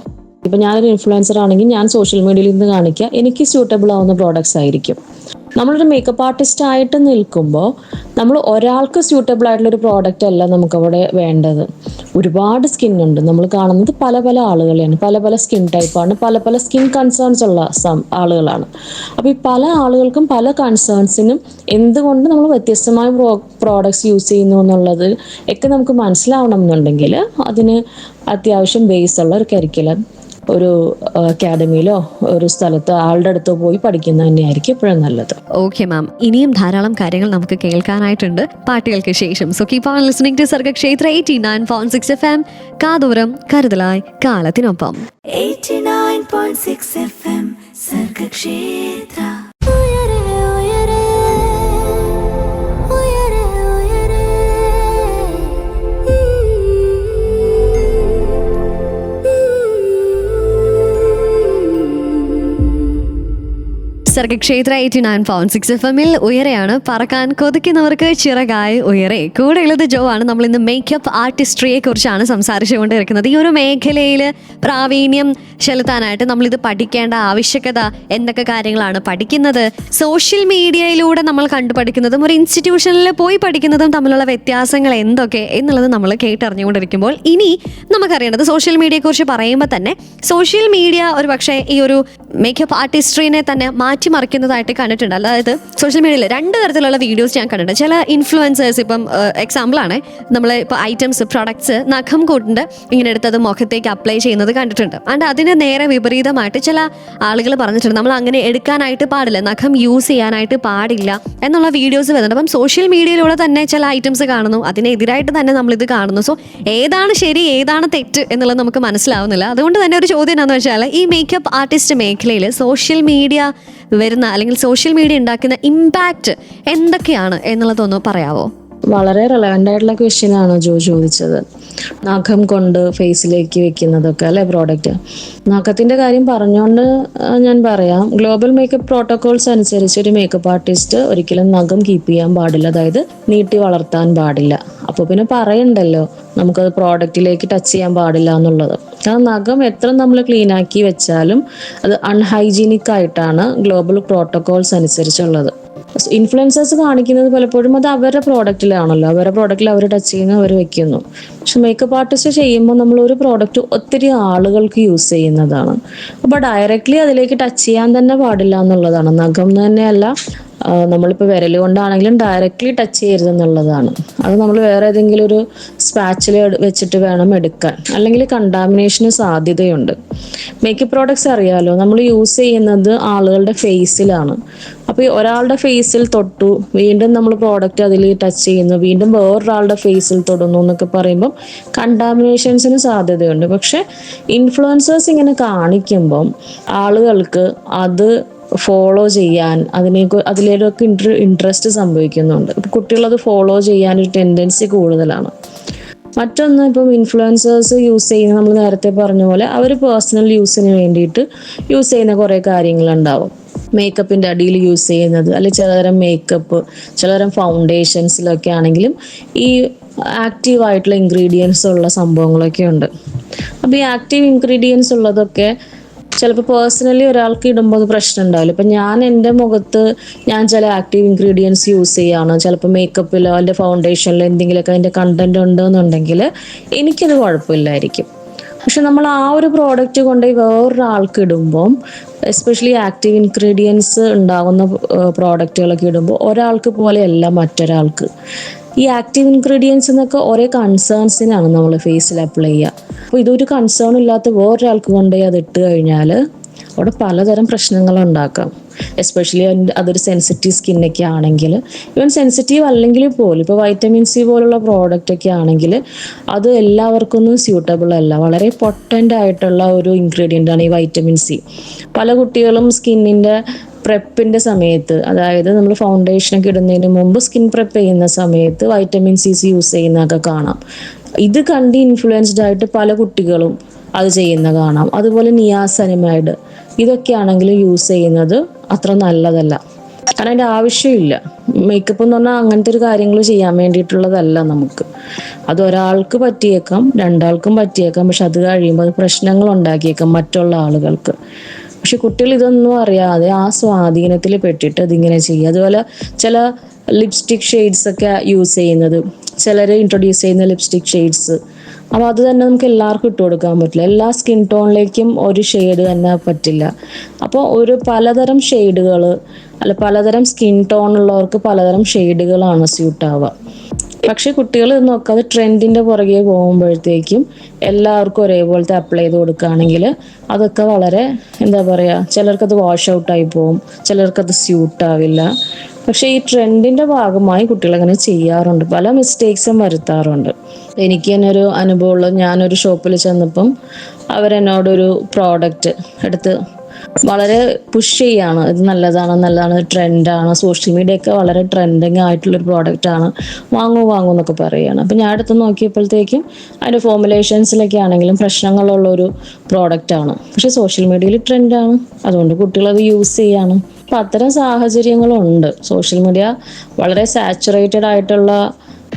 ഇപ്പം ഞാനൊരു ഇൻഫ്ലുവൻസർ ആണെങ്കിൽ ഞാൻ സോഷ്യൽ മീഡിയയിൽ നിന്ന് കാണിക്കുക എനിക്ക് സ്യൂട്ടബിൾ ആവുന്ന പ്രോഡക്ട്സ് ആയിരിക്കും. നമ്മളൊരു മേക്കപ്പ് ആർട്ടിസ്റ്റ് ആയിട്ട് നിൽക്കുമ്പോൾ നമ്മൾ ഒരാൾക്ക് സ്യൂട്ടബിൾ ആയിട്ടുള്ളൊരു പ്രോഡക്റ്റ് അല്ല നമുക്കവിടെ വേണ്ടത്. ഒരുപാട് സ്കിന്നുണ്ട്, നമ്മൾ കാണുന്നത് പല പല ആളുകളെയാണ്, പല പല സ്കിൻ ടൈപ്പാണ്, പല പല സ്കിൻ കൺസേൺസ് ഉള്ള ആളുകളാണ്. അപ്പോൾ ഈ പല ആളുകൾക്കും പല കൺസേൺസിനും എന്തുകൊണ്ട് നമ്മൾ വ്യത്യസ്തമായ പ്രോഡക്ട്സ് യൂസ് ചെയ്യുന്നു എന്നുള്ളത് ഒക്കെ നമുക്ക് മനസ്സിലാവണം എന്നുണ്ടെങ്കിൽ അതിന് അത്യാവശ്യം ബേസ് ഉള്ള ഒരു കരിക്കുലം ഒരു അക്കാഡമിയിലോ ഒരു സ്ഥലത്തോ ആളുടെ അടുത്തോ പോയി പഠിക്കുന്നത് തന്നെയായിരിക്കും എപ്പോഴും നല്ലത്. ഓക്കെ മാം, ഇനിയും ധാരാളം കാര്യങ്ങൾ നമുക്ക് കേൾക്കാനായിട്ടുണ്ട് പാട്ടുകൾക്ക് ശേഷം. So keep on listening to Sargakshetra 89.6 FM. കാതോരം കരുതലായി കാലത്തിനൊപ്പം. 89.6 FM സർഗക്ഷേത്ര. സർഗക്ഷേത്ര 89.6 FM ഉയരെയാണ്. പറക്കാൻ കൊതിക്കുന്നവർക്ക് ചിറകായി ഉയരെ. കൂടെയുള്ളത് ജോ ആണ്. നമ്മൾ ഇന്ന് മേക്കപ്പ് ആർട്ടിസ്ട്രിയെ കുറിച്ചാണ് സംസാരിച്ചുകൊണ്ടിരിക്കുന്നത്. ഈ ഒരു മേഖലയിൽ പ്രാവീണ്യം ചെലുത്താനായിട്ട് നമ്മളിത് പഠിക്കേണ്ട ആവശ്യകത എന്തൊക്കെ കാര്യങ്ങളാണ് പഠിക്കുന്നത്, സോഷ്യൽ മീഡിയയിലൂടെ നമ്മൾ കണ്ടുപഠിക്കുന്നതും ഒരു ഇൻസ്റ്റിറ്റ്യൂഷനിൽ പോയി പഠിക്കുന്നതും തമ്മിലുള്ള വ്യത്യാസങ്ങൾ എന്തൊക്കെ എന്നുള്ളത് നമ്മൾ കേട്ടറിഞ്ഞുകൊണ്ടിരിക്കുമ്പോൾ ഇനി നമുക്കറിയേണ്ടത് സോഷ്യൽ മീഡിയയെക്കുറിച്ച് പറയുമ്പോൾ തന്നെ സോഷ്യൽ മീഡിയ ഒരു പക്ഷേ ഈ ഒരു മേക്കപ്പ് ആർട്ടിസ്ട്രീനെ തന്നെ മാറ്റിമറിക്കുന്നതായിട്ട് കണ്ടിട്ടുണ്ട്. അതായത് സോഷ്യൽ മീഡിയയിൽ രണ്ട് തരത്തിലുള്ള വീഡിയോസ് ഞാൻ കണ്ടിട്ടുണ്ട്. ചില ഇൻഫ്ലുവൻസേഴ്സ്, ഇപ്പം എക്സാമ്പിളാണ്, നമ്മൾ ഇപ്പോൾ ഐറ്റംസ് പ്രൊഡക്ട്സ് നഖം കൊണ്ട് ഇങ്ങനെ എടുത്തത് മുഖത്തേക്ക് അപ്ലൈ ചെയ്യുന്നത് കണ്ടിട്ടുണ്ട്. ആൻഡ് അതിന് നേരെ വിപരീതമായിട്ട് ചില ആളുകൾ പറഞ്ഞിട്ടുണ്ട് നമ്മൾ അങ്ങനെ എടുക്കാനായിട്ട് പാടില്ല, നഖം യൂസ് ചെയ്യാനായിട്ട് പാടില്ല എന്നുള്ള വീഡിയോസ് വരുന്നുണ്ട്. അപ്പം സോഷ്യൽ മീഡിയയിലൂടെ തന്നെ ചില ഐറ്റംസ് കാണുന്നു, അതിനെതിരായിട്ട് തന്നെ നമ്മളിത് കാണുന്നു. സോ ഏതാണ് ശരി ഏതാണ് തെറ്റ് എന്നുള്ളത് നമുക്ക് മനസ്സിലാവുന്നില്ല. അതുകൊണ്ട് തന്നെ ഒരു ചോദ്യം എന്താണെന്ന് വെച്ചാൽ ഈ മേക്കപ്പ് ആർട്ടിസ്റ്റ് മേഖലയിൽ സോഷ്യൽ മീഡിയ വരുന്ന അല്ലെങ്കിൽ സോഷ്യൽ മീഡിയ ഉണ്ടാക്കുന്ന ഇമ്പാക്റ്റ് എന്തൊക്കെയാണ് എന്നുള്ളതൊന്ന് പറയാവോ? വളരെ റെലവൻ്റ് ആയിട്ടുള്ള ക്വസ്റ്റ്യൻ ആണ് ജോ ചോദിച്ചത്. നഖം കൊണ്ട് ഫേസിലേക്ക് വെക്കുന്നതൊക്കെ അല്ലേ പ്രോഡക്റ്റ്. നഖത്തിൻ്റെ കാര്യം പറഞ്ഞുകൊണ്ട് ഞാൻ പറയാം, ഗ്ലോബൽ മേക്കപ്പ് പ്രോട്ടോകോൾസ് അനുസരിച്ച് ഒരു മേക്കപ്പ് ആർട്ടിസ്റ്റ് ഒരിക്കലും നഖം കീപ്പ് ചെയ്യാൻ പാടില്ല, അതായത് നീട്ടി വളർത്താൻ പാടില്ല. അപ്പോൾ പിന്നെ പറയണ്ടല്ലോ നമുക്കത് പ്രോഡക്റ്റിലേക്ക് ടച്ച് ചെയ്യാൻ പാടില്ല എന്നുള്ളത്. ആ നഖം എത്ര നമ്മൾ ക്ലീൻ ആക്കി വെച്ചാലും അത് അൺഹൈജീനിക് ആയിട്ടാണ് ഗ്ലോബൽ പ്രോട്ടോകോൾസ് അനുസരിച്ചുള്ളത്. ഇൻഫ്ലുവൻസേഴ്സ് കാണിക്കുന്നത് പലപ്പോഴും അത് അവരുടെ പ്രോഡക്റ്റിലാണല്ലോ, അവരുടെ പ്രോഡക്റ്റിൽ അവർ ടച്ച് ചെയ്യുന്നു, അവർ വെക്കുന്നു. പക്ഷെ മേക്കപ്പ് ആർട്ടിസ്റ്റ് ചെയ്യുമ്പോൾ നമ്മൾ ഒരു പ്രോഡക്റ്റ് ഒത്തിരി ആളുകൾക്ക് യൂസ് ചെയ്യുന്നതാണ്. അപ്പോൾ ഡയറക്റ്റ്ലി അതിലേക്ക് ടച്ച് ചെയ്യാൻ തന്നെ പാടില്ല എന്നുള്ളതാണ്. നഖം തന്നെയല്ല, നമ്മളിപ്പോൾ വിരൽ കൊണ്ടാണെങ്കിലും ഡയറക്റ്റ്ലി ടച്ച് ചെയ്യരുതെന്നുള്ളതാണ്. അത് നമ്മൾ വേറെ ഏതെങ്കിലും ഒരു സ്പാച്ചിൽ വെച്ചിട്ട് വേണം എടുക്കാൻ, അല്ലെങ്കിൽ കണ്ടാമിനേഷന് സാധ്യതയുണ്ട്. മേക്കപ്പ് പ്രോഡക്ട്സ് അറിയാലോ, നമ്മൾ യൂസ് ചെയ്യുന്നത് ആളുകളുടെ ഫേസിലാണ്. അപ്പോൾ ഈ ഒരാളുടെ ഫേസിൽ തൊട്ടു, വീണ്ടും നമ്മൾ പ്രോഡക്റ്റ് അതിൽ ടച്ച് ചെയ്യുന്നു, വീണ്ടും വേറൊരാളുടെ ഫേസിൽ തൊടുന്നു എന്നൊക്കെ പറയുമ്പം കണ്ടാമിനേഷൻസിന് സാധ്യതയുണ്ട്. പക്ഷെ ഇൻഫ്ലുവൻസേഴ്സ് ഇങ്ങനെ കാണിക്കുമ്പം ആളുകൾക്ക് അത് ഫോളോ ചെയ്യാൻ അതിലേക്ക് ഇൻട്രസ്റ്റ് സംഭവിക്കുന്നുണ്ട്. കുട്ടികളത് ഫോളോ ചെയ്യാനൊരു ടെൻഡൻസി കൂടുതലാണ്. മറ്റൊന്ന്, ഇപ്പം ഇൻഫ്ലുവൻസേഴ്സ് യൂസ് ചെയ്യുന്ന, നമ്മൾ നേരത്തെ പറഞ്ഞ പോലെ അവർ പേഴ്സണൽ യൂസിന് വേണ്ടിയിട്ട് യൂസ് ചെയ്യുന്ന കുറേ കാര്യങ്ങളുണ്ടാവും. മേക്കപ്പിൻ്റെ അടിയിൽ യൂസ് ചെയ്യുന്നത്, അല്ലെങ്കിൽ ചിലതരം മേക്കപ്പ്, ചിലതരം ഫൗണ്ടേഷൻസിലൊക്കെ ആണെങ്കിലും ഈ ആക്റ്റീവായിട്ടുള്ള ഇൻഗ്രീഡിയൻസ് ഉള്ള സംഭവങ്ങളൊക്കെ ഉണ്ട്. അപ്പോൾ ഈ ആക്റ്റീവ് ഇൻഗ്രീഡിയൻസ് ഉള്ളതൊക്കെ ചിലപ്പോൾ പേഴ്സണലി ഒരാൾക്ക് ഇടുമ്പോൾ അത് പ്രശ്നം ഉണ്ടാവില്ല. ഇപ്പം ഞാൻ എൻ്റെ മുഖത്ത് ഞാൻ ചില ആക്റ്റീവ് ഇൻഗ്രീഡിയൻസ് യൂസ് ചെയ്യുകയാണ്, ചിലപ്പോൾ മേക്കപ്പിലോ അല്ലെങ്കിൽ ഫൗണ്ടേഷനിലോ എന്തെങ്കിലുമൊക്കെ അതിൻ്റെ കണ്ടൻറ് ഉണ്ടെന്നുണ്ടെങ്കിൽ എനിക്കത് കുഴപ്പമില്ലായിരിക്കും. പക്ഷെ നമ്മൾ ആ ഒരു പ്രോഡക്റ്റ് കൊണ്ടുപോയി വേറൊരാൾക്ക് ഇടുമ്പം, എസ്പെഷ്യലി ആക്റ്റീവ് ഇൻഗ്രീഡിയൻസ് ഉണ്ടാകുന്ന പ്രോഡക്റ്റുകളൊക്കെ ഇടുമ്പോൾ ഒരാൾക്ക് പോലെയല്ല മറ്റൊരാൾക്ക്. ഈ ആക്റ്റീവ് ഇൻഗ്രീഡിയൻസ് എന്നൊക്കെ ഒരേ കൺസേൺസിനാണ് നമ്മൾ ഫേസിൽ അപ്ലൈ ചെയ്യുക. അപ്പോൾ ഇതൊരു കൺസേൺ ഇല്ലാത്ത വേറൊരാൾക്ക് കൊണ്ടുപോയി അത് ഇട്ട് കഴിഞ്ഞാൽ അവിടെ പലതരം പ്രശ്നങ്ങളുണ്ടാക്കാം. എസ്പെഷ്യലി അതൊരു സെൻസിറ്റീവ് സ്കിന്നൊക്കെ ആണെങ്കിൽ, ഈവൻ സെൻസിറ്റീവ് അല്ലെങ്കിൽ പോലും ഇപ്പോൾ വൈറ്റമിൻ സി പോലുള്ള പ്രോഡക്റ്റൊക്കെ ആണെങ്കിൽ അത് എല്ലാവർക്കൊന്നും സ്യൂട്ടബിൾ അല്ല. വളരെ പൊട്ടൻ്റ് ആയിട്ടുള്ള ഒരു ഇൻഗ്രീഡിയൻ്റ് ആണ് ഈ വൈറ്റമിൻ സി. പല കുട്ടികളും സ്കിന്നിൻ്റെ പ്രെപ്പിൻ്റെ സമയത്ത്, അതായത് നമ്മൾ ഫൗണ്ടേഷനൊക്കെ ഇടുന്നതിന് മുമ്പ് സ്കിൻ പ്രെപ്പ് ചെയ്യുന്ന സമയത്ത് വൈറ്റമിൻ സി യൂസ് ചെയ്യുന്നതൊക്കെ കാണാം. ഇത് കണ്ട് ഇൻഫ്ലുവൻസ്ഡ് ആയിട്ട് പല കുട്ടികളും അത് ചെയ്യുന്ന കാണാം. അതുപോലെ നിയാസനിമൈഡ് ഇതൊക്കെ ആണെങ്കിലും യൂസ് ചെയ്യുന്നത് അത്ര നല്ലതല്ല. കാരണം അതിൻ്റെ ആവശ്യമില്ല. മേക്കപ്പ് എന്ന് പറഞ്ഞാൽ അങ്ങനത്തെ ഒരു കാര്യങ്ങൾ ചെയ്യാൻ വേണ്ടിയിട്ടുള്ളതല്ല നമുക്ക്. അത് ഒരാൾക്ക് പറ്റിയേക്കാം, രണ്ടാൾക്കും പറ്റിയേക്കാം, പക്ഷെ അത് കഴിയുമ്പോൾ അത് പ്രശ്നങ്ങൾ ഉണ്ടാക്കിയേക്കാം മറ്റുള്ള ആളുകൾക്ക്. പക്ഷെ കുട്ടികൾ ഇതൊന്നും അറിയാതെ ആ സ്വാധീനത്തിൽ പെട്ടിട്ട് ഇതിങ്ങനെ ചെയ്യുക. അതുപോലെ ചില ലിപ്സ്റ്റിക് ഷെയ്ഡ്സ് ഒക്കെ യൂസ് ചെയ്യുന്നത്, ചിലർ ഇൻട്രൊഡ്യൂസ് ചെയ്യുന്ന ലിപ്സ്റ്റിക് ഷെയ്ഡ്സ്, അപ്പോൾ അത് തന്നെ നമുക്ക് എല്ലാവർക്കും ഇട്ട് കൊടുക്കാൻ പറ്റില്ല. എല്ലാ സ്കിൻ ടോണിലേക്കും ഒരു ഷെയ്ഡ് തന്നെ പറ്റില്ല. അപ്പോൾ പലതരം ഷെയ്ഡുകൾ, പലതരം സ്കിൻ ടോൺ ഉള്ളവർക്ക് പലതരം ഷെയ്ഡുകളാണ് സ്യൂട്ടാവുക. പക്ഷെ കുട്ടികൾ നോക്കാതെ ട്രെൻഡിൻ്റെ പുറകെ പോകുമ്പോഴത്തേക്കും എല്ലാവർക്കും ഒരേപോലത്തെ അപ്ലൈ ചെയ്ത് കൊടുക്കുകയാണെങ്കിൽ അതൊക്കെ വളരെ എന്താ പറയുക, ചിലർക്കത് വാഷ് ഔട്ടായി പോകും, ചിലർക്കത് സ്യൂട്ടാവില്ല. പക്ഷേ ഈ ട്രെൻഡിൻ്റെ ഭാഗമായി കുട്ടികളങ്ങനെ ചെയ്യാറുണ്ട്, പല മിസ്റ്റേക്സും വരുത്താറുണ്ട്. എനിക്ക് തന്നെ ഒരു അനുഭവമുള്ള, ഞാനൊരു ഷോപ്പിൽ ചെന്നപ്പം അവരെന്നോടൊരു പ്രോഡക്റ്റ് എടുത്ത് വളരെ പുഷ് ചെയ്യാണ്, ഇത് നല്ലതാണ്, ട്രെൻഡാണ്, സോഷ്യൽ മീഡിയ ഒക്കെ വളരെ ട്രെൻഡിങ് ആയിട്ടുള്ളൊരു പ്രോഡക്റ്റാണ്, വാങ്ങൂ എന്നൊക്കെ പറയുകയാണ്. അപ്പം ഞാൻ എടുത്ത് നോക്കിയപ്പോഴത്തേക്കും അതിൻ്റെ ഫോമുലേഷൻസിലൊക്കെ ആണെങ്കിലും പ്രശ്നങ്ങളുള്ളൊരു പ്രോഡക്റ്റാണ്. പക്ഷെ സോഷ്യൽ മീഡിയയിൽ ട്രെൻഡാണ്, അതുകൊണ്ട് കുട്ടികളത് യൂസ് ചെയ്യാണ്. അപ്പം അത്തരം സാഹചര്യങ്ങളുണ്ട്. സോഷ്യൽ മീഡിയ വളരെ സാച്ചുറേറ്റഡ് ആയിട്ടുള്ള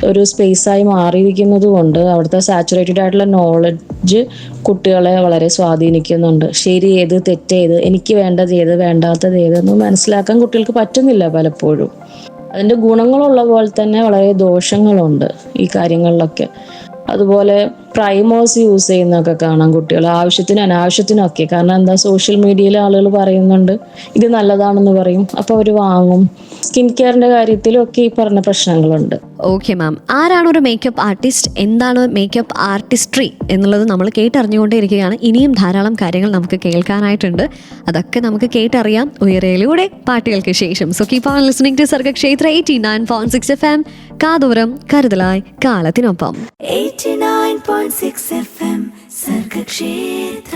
ഒരു സ്പേസായി മാറിയിരിക്കുന്നത് കൊണ്ട് അവിടുത്തെ സാച്ചുറേറ്റഡ് ആയിട്ടുള്ള നോളജ് കുട്ടികളെ വളരെ സ്വാധീനിക്കുന്നുണ്ട്. ശരി ഏത്, തെറ്റേത്, എനിക്ക് വേണ്ടത് ഏത്, വേണ്ടാത്തത് ഏതെന്ന് മനസ്സിലാക്കാൻ കുട്ടികൾക്ക് പറ്റുന്നില്ല പലപ്പോഴും. അതിൻ്റെ ഗുണങ്ങളുള്ള പോലെ തന്നെ വളരെ ദോഷങ്ങളുണ്ട് ഈ കാര്യങ്ങളിലൊക്കെ. അതുപോലെ പ്രൈമേഴ്സ് യൂസ് ചെയ്യുന്നതൊക്കെ കാണാം കുട്ടികൾ, ആവശ്യത്തിനും അനാവശ്യത്തിനൊക്കെ. കാരണം എന്താ, സോഷ്യൽ മീഡിയയിൽ ആളുകൾ പറയുന്നുണ്ട് ഇത് നല്ലതാണെന്ന് പറയും, അപ്പോൾ അവർ വാങ്ങും. സ്കിൻ കെയറിൻ്റെ കാര്യത്തിലും ഒക്കെ ഈ പറഞ്ഞ പ്രശ്നങ്ങളുണ്ട്. ഓക്കെ മാം, ആരാണ് ഒരു മേക്കപ്പ് ആർട്ടിസ്റ്റ്, എന്താണ് മേക്കപ്പ് ആർട്ടിസ്ട്രി എന്നുള്ളത് നമ്മൾ കേട്ടറിഞ്ഞുകൊണ്ടേയിരിക്കുകയാണ്. ഇനിയും ധാരാളം കാര്യങ്ങൾ നമുക്ക് കേൾക്കാനായിട്ടുണ്ട്. അതൊക്കെ നമുക്ക് കേട്ടറിയാം ഉയരയിലൂടെ പാട്ടുകൾക്ക് ശേഷം. So keep on listening to Sargakshetra 89.6 FM. കാതോരം കരുതലായി കാലത്തിനൊപ്പം. 89.6 FM സർഗക്ഷേത്ര.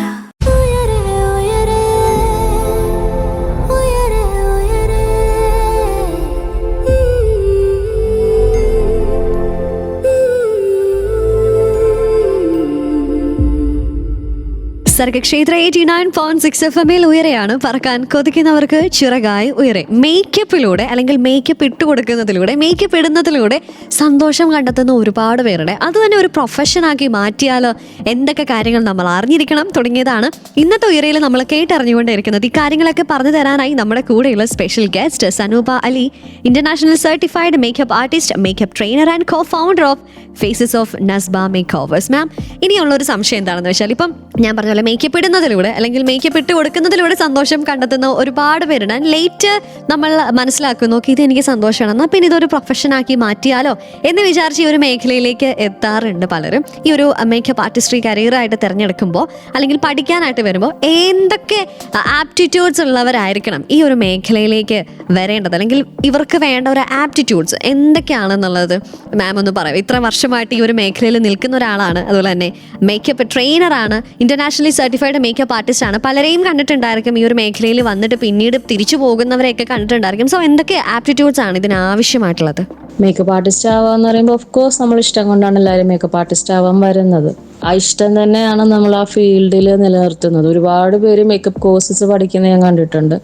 സർഗക്ഷേത്ര 89.6 FM ഉയരെയാണ്. പറക്കാൻ കൊതിക്കുന്നവർക്ക് ചിറകായി ഉയരെ. മേക്കപ്പിലൂടെ അല്ലെങ്കിൽ മേക്കപ്പ് ഇട്ട് കൊടുക്കുന്നതിലൂടെ, മേക്കപ്പ് ഇടുന്നതിലൂടെ സന്തോഷം കണ്ടെത്തുന്ന ഒരുപാട് പേരുടെ, അത് തന്നെ ഒരു പ്രൊഫഷനാക്കി മാറ്റിയാലോ, എന്തൊക്കെ കാര്യങ്ങൾ നമ്മൾ അറിഞ്ഞിരിക്കണം തുടങ്ങിയതാണ് ഇന്നത്തെ ഉയരയിൽ നമ്മൾ കേട്ടറിഞ്ഞുകൊണ്ടിരിക്കുന്നത്. ഈ കാര്യങ്ങളൊക്കെ പറഞ്ഞു തരാനായി നമ്മുടെ കൂടെയുള്ള special guest Sanoopa Ali, international certified makeup artist, makeup trainer and co founder of faces of Nasba makeovers. Ma'am, ഇനിയുള്ളൊരു സംശയം എന്താണെന്ന് വെച്ചാൽ, ഇപ്പം ഞാൻ പറഞ്ഞ പോലെ മേക്കപ്പ് ഇടുന്നതിലൂടെ അല്ലെങ്കിൽ മേക്കപ്പ് ഇട്ട് കൊടുക്കുന്നതിലൂടെ സന്തോഷം കണ്ടെത്തുന്ന ഒരുപാട് പേരുണ്ട്. ലേറ്റ് നമ്മൾ മനസ്സിലാക്കുന്നു, ഇത് എനിക്ക് സന്തോഷമാണ്, എന്നാൽ പിന്നെ ഇതൊരു പ്രൊഫഷനാക്കി മാറ്റിയാലോ എന്ന് വിചാരിച്ച് ഈ ഒരു മേഖലയിലേക്ക് എത്താറുണ്ട് പലരും. ഈ ഒരു മേക്കപ്പ് ആർട്ടിസ്ട്രി കരിയറായിട്ട് തിരഞ്ഞെടുക്കുമ്പോൾ അല്ലെങ്കിൽ പഠിക്കാനായിട്ട് വരുമ്പോൾ എന്തൊക്കെ ആപ്റ്റിറ്റ്യൂഡ്സ് ഉള്ളവരായിരിക്കണം ഈ ഒരു മേഖലയിലേക്ക് വരേണ്ടത്, അല്ലെങ്കിൽ ഇവർക്ക് വേണ്ട ഒരു ആപ്റ്റിറ്റ്യൂഡ്സ് എന്തൊക്കെയാണെന്നുള്ളത് മാം ഒന്ന് പറയാം. ഇത്ര വർഷമായിട്ട് ഈ ഒരു മേഖലയിൽ നിൽക്കുന്ന ഒരാളാണ്, അതുപോലെ തന്നെ മേക്കപ്പ് ട്രെയിനറാണ്, ഇന്റർനാഷണലി സർട്ടിഫൈഡ് മേക്കപ്പ് ആർട്ടിസ്റ്റ് ആണ്. പലരെയും കണ്ടിട്ടുണ്ടായിരിക്കും ഈ ഒരു മേഖലയിൽ വന്നിട്ട് പിന്നീട് തിരിച്ചു പോകുന്നവരെയൊക്കെ കണ്ടിട്ടുണ്ടായിരിക്കും. സോ എന്തൊക്കെ ആപ്റ്റിറ്റ്യൂഡ്സ് ആണ് ഇതിന് ആവശ്യമായിട്ടുള്ളത്? മേക്കപ്പ് ആർട്ടിസ്റ്റ് ആവാന്ന് പറയുമ്പോൾ ഓഫ് കോഴ്സ് നമ്മൾ ഇഷ്ടം കൊണ്ടാണ് എല്ലാവരും മേക്കപ്പ് ആർട്ടിസ്റ്റ് ആവാൻ വരുന്നത്. ആ ഇഷ്ടം തന്നെയാണ് നമ്മൾ ആ ഫീൽഡിൽ നിലനിർത്തുന്നത്. ഒരുപാട് പേര് മേക്കപ്പ് കോഴ്സസ് പഠിക്കുന്നത് ഞാൻ കണ്ടിട്ടുണ്ട്.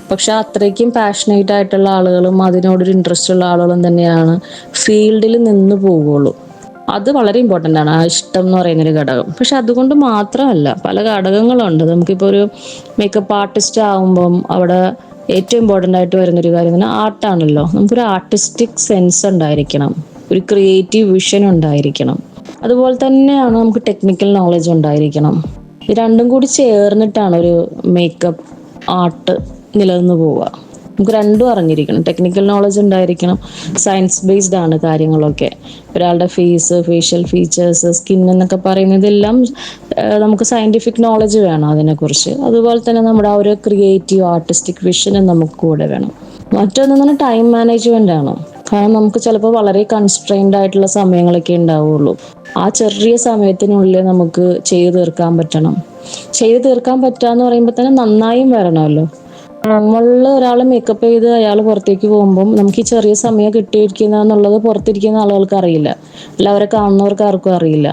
പക്ഷെ അത്രയ്ക്കും പാഷനേറ്റ് ആയിട്ടുള്ള ആളുകളും അതിനോടൊരു ഇൻട്രസ്റ്റ് ഉള്ള ആളുകളും തന്നെയാണ് ഫീൽഡിൽ നിന്ന് പോവുകയുള്ളൂ. അത് വളരെ ഇമ്പോർട്ടൻ്റ് ആണ്, ആ ഇഷ്ടം എന്ന് പറയുന്നൊരു ഘടകം. പക്ഷെ അതുകൊണ്ട് മാത്രമല്ല, പല ഘടകങ്ങളുണ്ട്. നമുക്കിപ്പോൾ ഒരു മേക്കപ്പ് ആർട്ടിസ്റ്റ് ആകുമ്പം അവിടെ ഏറ്റവും ഇമ്പോർട്ടൻ്റ് ആയിട്ട് വരുന്നൊരു കാര്യം എന്ന് പറഞ്ഞാൽ ആർട്ടാണല്ലോ. നമുക്കൊരു ആർട്ടിസ്റ്റിക് സെൻസ് ഉണ്ടായിരിക്കണം, ഒരു ക്രിയേറ്റീവ് വിഷൻ ഉണ്ടായിരിക്കണം. അതുപോലെ തന്നെയാണ് നമുക്ക് ടെക്നിക്കൽ നോളജ് ഉണ്ടായിരിക്കണം. ഇത് രണ്ടും കൂടി ചേർന്നിട്ടാണ് ഒരു മേക്കപ്പ് ആർട്ട് നിലനിന്ന് പോവുക. നമുക്ക് രണ്ടും അറിഞ്ഞിരിക്കണം. ടെക്നിക്കൽ നോളജ് ഉണ്ടായിരിക്കണം, സയൻസ് ബേസ്ഡ് ആണ് കാര്യങ്ങളൊക്കെ. ഒരാളുടെ ഫേസ്, ഫേഷ്യൽ ഫീച്ചേഴ്സ്, സ്കിൻ എന്നൊക്കെ പറയുന്നതെല്ലാം നമുക്ക് സയൻറ്റിഫിക് നോളജ് വേണം അതിനെക്കുറിച്ച്. അതുപോലെ തന്നെ നമ്മുടെ ആ ഒരു ക്രിയേറ്റീവ് ആർട്ടിസ്റ്റിക് വിഷനും നമുക്ക് കൂടെ വേണം. മറ്റൊന്നെന്ന് പറഞ്ഞാൽ ടൈം മാനേജ്മെൻ്റ് ആണ്. കാരണം നമുക്ക് ചിലപ്പോൾ വളരെ കൺസ്ട്രെയിൻഡ് ആയിട്ടുള്ള സമയങ്ങളൊക്കെ ഉണ്ടാവുള്ളൂ. ആ ചെറിയ സമയത്തിനുള്ളിൽ നമുക്ക് ചെയ്തു തീർക്കാൻ പറ്റണം. ചെയ്തു തീർക്കാൻ പറ്റാന്ന് പറയുമ്പോൾ തന്നെ നന്നായും വരണമല്ലോ. നമ്മളിൽ ഒരാൾ മേക്കപ്പ് ചെയ്ത് അയാൾ പുറത്തേക്ക് പോകുമ്പം നമുക്ക് ഈ ചെറിയ സമയം കിട്ടിയിരിക്കുന്ന എന്നുള്ളത് പുറത്തിരിക്കുന്ന ആളുകൾക്ക് അറിയില്ല, എല്ലാവരെ കാണുന്നവർക്ക് ആർക്കും അറിയില്ല.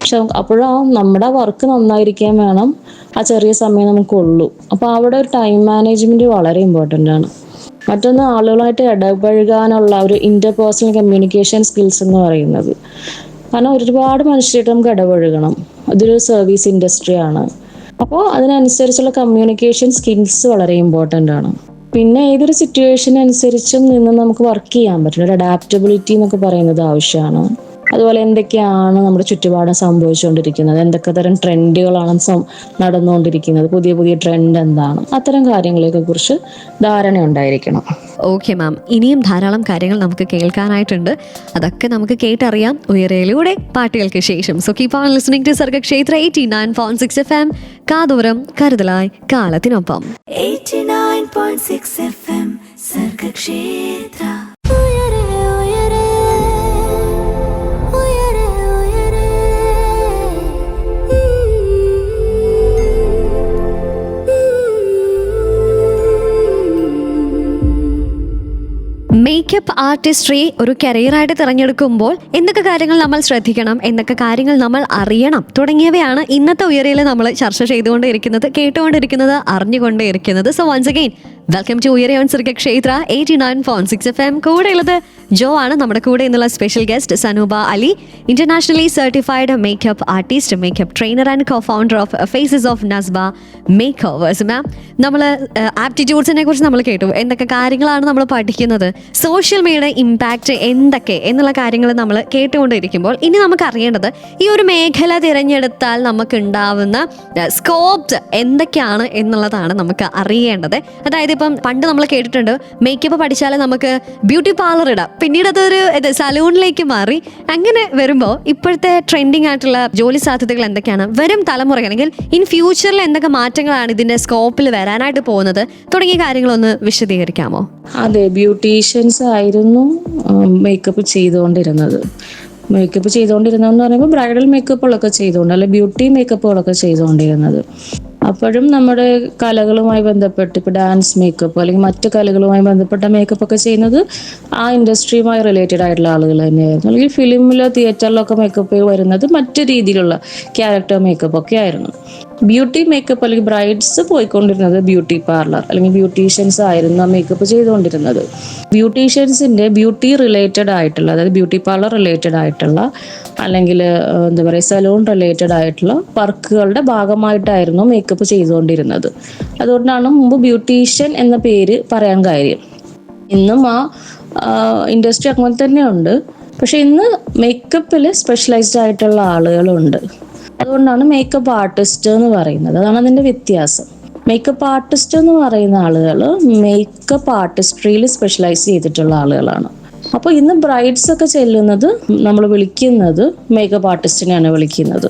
പക്ഷെ അപ്പോഴാ നമ്മുടെ വർക്ക് നന്നായിരിക്കാൻ വേണം, ആ ചെറിയ സമയം നമുക്കുള്ളൂ. അപ്പോൾ അവിടെ ഒരു ടൈം മാനേജ്മെൻറ്റ് വളരെ ഇമ്പോർട്ടൻ്റ് ആണ്. മറ്റൊന്ന് ആളുകളായിട്ട് ഇടപഴകാനുള്ള ഒരു ഇന്റർപേഴ്സണൽ കമ്മ്യൂണിക്കേഷൻ സ്കിൽസ് എന്ന് പറയുന്നത്. കാരണം ഒരുപാട് മനുഷ്യരായിട്ട് നമുക്ക് ഇടപഴകണം. ഇതൊരു സർവീസ് ഇൻഡസ്ട്രി ആണ്. അപ്പോൾ അതിനനുസരിച്ചുള്ള കമ്മ്യൂണിക്കേഷൻ സ്കിൽസ് വളരെ ഇമ്പോർട്ടൻ്റ് ആണ്. പിന്നെ ഏതൊരു സിറ്റുവേഷൻ അനുസരിച്ചും നിന്ന് നമുക്ക് വർക്ക് ചെയ്യാൻ പറ്റും. ഒരു അഡാപ്റ്റബിലിറ്റി എന്നൊക്കെ പറയുന്നത് ആവശ്യമാണ്. അതുപോലെ എന്തൊക്കെയാണ് നമ്മുടെ ചുറ്റുപാടും സംഭവിച്ചുകൊണ്ടിരിക്കുന്നത്, എന്തൊക്കെ തരം ട്രെൻഡുകളാണ് നടന്നുകൊണ്ടിരിക്കുന്നത്, പുതിയ പുതിയ ട്രെൻഡ് എന്താണ്, അത്തരം കാര്യങ്ങളെയൊക്കെ കുറിച്ച് ധാരണ ഉണ്ടായിരിക്കണം. ഓക്കെ മാം, ഇനിയും ധാരാളം കാര്യങ്ങൾ നമുക്ക് കേൾക്കാനായിട്ടുണ്ട്. അതൊക്കെ നമുക്ക് കേട്ടറിയാം ഉയരയിലൂടെ പാട്ടുകൾക്ക് ശേഷം. So keep on listening to Sargakshetra 89.6 FM. കാതോരം കരുതലായി കാലത്തിനൊപ്പം. 89.6 FM സർഗക്ഷേത്ര. മേക്കപ്പ് ആർട്ടിസ്ട്രി ഒരു കരിയറായിട്ട് തിരഞ്ഞെടുക്കുമ്പോൾ എന്തൊക്കെ കാര്യങ്ങൾ നമ്മൾ ശ്രദ്ധിക്കണം, എന്തൊക്കെ കാര്യങ്ങൾ നമ്മൾ അറിയണം തുടങ്ങിയവയാണ് ഇന്നത്തെ ഉയരയിൽ നമ്മൾ ചർച്ച ചെയ്തുകൊണ്ടിരിക്കുന്നത്, കേട്ടുകൊണ്ടിരിക്കുന്നത്, അറിഞ്ഞുകൊണ്ടേയിരിക്കുന്നത്. So once again welcome to Uyare on Sargakshetra 89.6 FM. കൂടെയുള്ളത് ജോ ആണ്. നമ്മുടെ കൂടെ എന്നുള്ള special guest Sanooba Ali, internationally certified makeup artist, makeup trainer and co founder of faces of Nasba makeovers. Ma'am, നമ്മൾ ആപ്റ്റിറ്റ്യൂഡ്സിനെ കുറിച്ച് നമ്മൾ കേട്ടു, എന്തൊക്കെ കാര്യങ്ങളാണ് നമ്മൾ പഠിക്കുന്നത്, സോഷ്യൽ മീഡിയ ഇമ്പാക്റ്റ് എന്തൊക്കെ എന്നുള്ള കാര്യങ്ങൾ നമ്മൾ കേട്ടുകൊണ്ടിരിക്കുമ്പോൾ ഇനി നമുക്ക് അറിയേണ്ടത് ഈ ഒരു മേഖല തിരഞ്ഞെടുത്താൽ നമുക്ക് ഉണ്ടാവുന്ന സ്കോപ്സ് എന്തൊക്കെയാണ് എന്നുള്ളതാണ് നമുക്ക് അറിയേണ്ടത്. അതായത് ഇപ്പം പണ്ട് നമ്മൾ കേട്ടിട്ടുണ്ട് മേക്കപ്പ് പഠിച്ചാൽ നമുക്ക് ബ്യൂട്ടി പാർലർ ഇടാം, പിന്നീട് അതൊരു സലൂണിലേക്ക് മാറി. അങ്ങനെ വരുമ്പോൾ ഇപ്പോഴത്തെ ട്രെൻഡിങ് ആയിട്ടുള്ള ജോലി സാധ്യതകൾ എന്തൊക്കെയാണ്, വരും തലമുറ അല്ലെങ്കിൽ ഇൻ ഫ്യൂച്ചറിൽ എന്തൊക്കെ മാറ്റങ്ങളാണ് ഇതിന്റെ സ്കോപ്പിൽ വരാനായിട്ട് പോകുന്നത് തുടങ്ങിയ കാര്യങ്ങളൊന്ന് വിശദീകരിക്കാമോ? അതെ, ബ്യൂട്ടീഷ്യൻസ് ആയിരുന്നു മേക്കപ്പ് ചെയ്തുകൊണ്ടിരുന്നത്. മേക്കപ്പ് ചെയ്തുകൊണ്ടിരുന്നതെന്ന് പറയുമ്പോൾ ബ്രൈഡൽ മേക്കപ്പുകളൊക്കെ ചെയ്തുകൊണ്ട്, അല്ലെ ബ്യൂട്ടി മേക്കപ്പുകളൊക്കെ ചെയ്തുകൊണ്ടിരുന്നത്. അപ്പോഴും നമ്മുടെ കലകളുമായി ബന്ധപ്പെട്ട് ഇപ്പോൾ ഡാൻസ് മേക്കപ്പ് അല്ലെങ്കിൽ മറ്റു കലകളുമായി ബന്ധപ്പെട്ട മേക്കപ്പ് ഒക്കെ ചെയ്യുന്നത് ആ ഇൻഡസ്ട്രിയുമായി റിലേറ്റഡ് ആയിട്ടുള്ള ആളുകൾ തന്നെയായിരുന്നു. അല്ലെങ്കിൽ ഫിലിമിലോ തിയേറ്ററിലൊക്കെ മേക്കപ്പ് വരുന്നത് മറ്റു രീതിയിലുള്ള ക്യാരക്ടർ മേക്കപ്പ് ഒക്കെ ആയിരുന്നു. ബ്യൂട്ടി മേക്കപ്പ് അല്ലെങ്കിൽ ബ്രൈഡ്സ് പോയിക്കൊണ്ടിരുന്നത് ബ്യൂട്ടി പാർലർ അല്ലെങ്കിൽ ബ്യൂട്ടീഷ്യൻസ് ആയിരുന്നു ആ മേക്കപ്പ് ചെയ്തുകൊണ്ടിരുന്നത്. ബ്യൂട്ടീഷ്യൻസിൻ്റെ ബ്യൂട്ടി റിലേറ്റഡ് ആയിട്ടുള്ള, അതായത് ബ്യൂട്ടി പാർലർ റിലേറ്റഡ് ആയിട്ടുള്ള അല്ലെങ്കിൽ എന്താ പറയുക സലൂൺ റിലേറ്റഡ് ആയിട്ടുള്ള വർക്കുകളുടെ ഭാഗമായിട്ടായിരുന്നു മേക്കപ്പ് ചെയ്തുകൊണ്ടിരുന്നത്. അതുകൊണ്ടാണ് മുമ്പ് ബ്യൂട്ടീഷ്യൻ എന്ന പേര് പറയാൻ കാര്യം. ഇന്നും ആ ഇൻഡസ്ട്രി അങ്ങനെ തന്നെയുണ്ട്. പക്ഷെ ഇന്ന് മേക്കപ്പിൽ സ്പെഷ്യലൈസ്ഡ് ആയിട്ടുള്ള ആളുകളുണ്ട്. അതുകൊണ്ടാണ് മേക്കപ്പ് ആർട്ടിസ്റ്റ് എന്ന് പറയുന്നത്. അതാണ് അതിൻ്റെ വ്യത്യാസം. മേക്കപ്പ് ആർട്ടിസ്റ്റ് എന്ന് പറയുന്ന ആളുകൾ മേക്കപ്പ് ആർട്ടിസ്ട്രിയിൽ സ്പെഷ്യലൈസ് ചെയ്തിട്ടുള്ള ആളുകളാണ്. അപ്പോൾ ഇന്ന് ബ്രൈഡ്സ് ഒക്കെ ചെല്ലുന്നത് നമ്മൾ വിളിക്കുന്നത് മേക്കപ്പ് ആർട്ടിസ്റ്റിനെയാണ് വിളിക്കുന്നത്.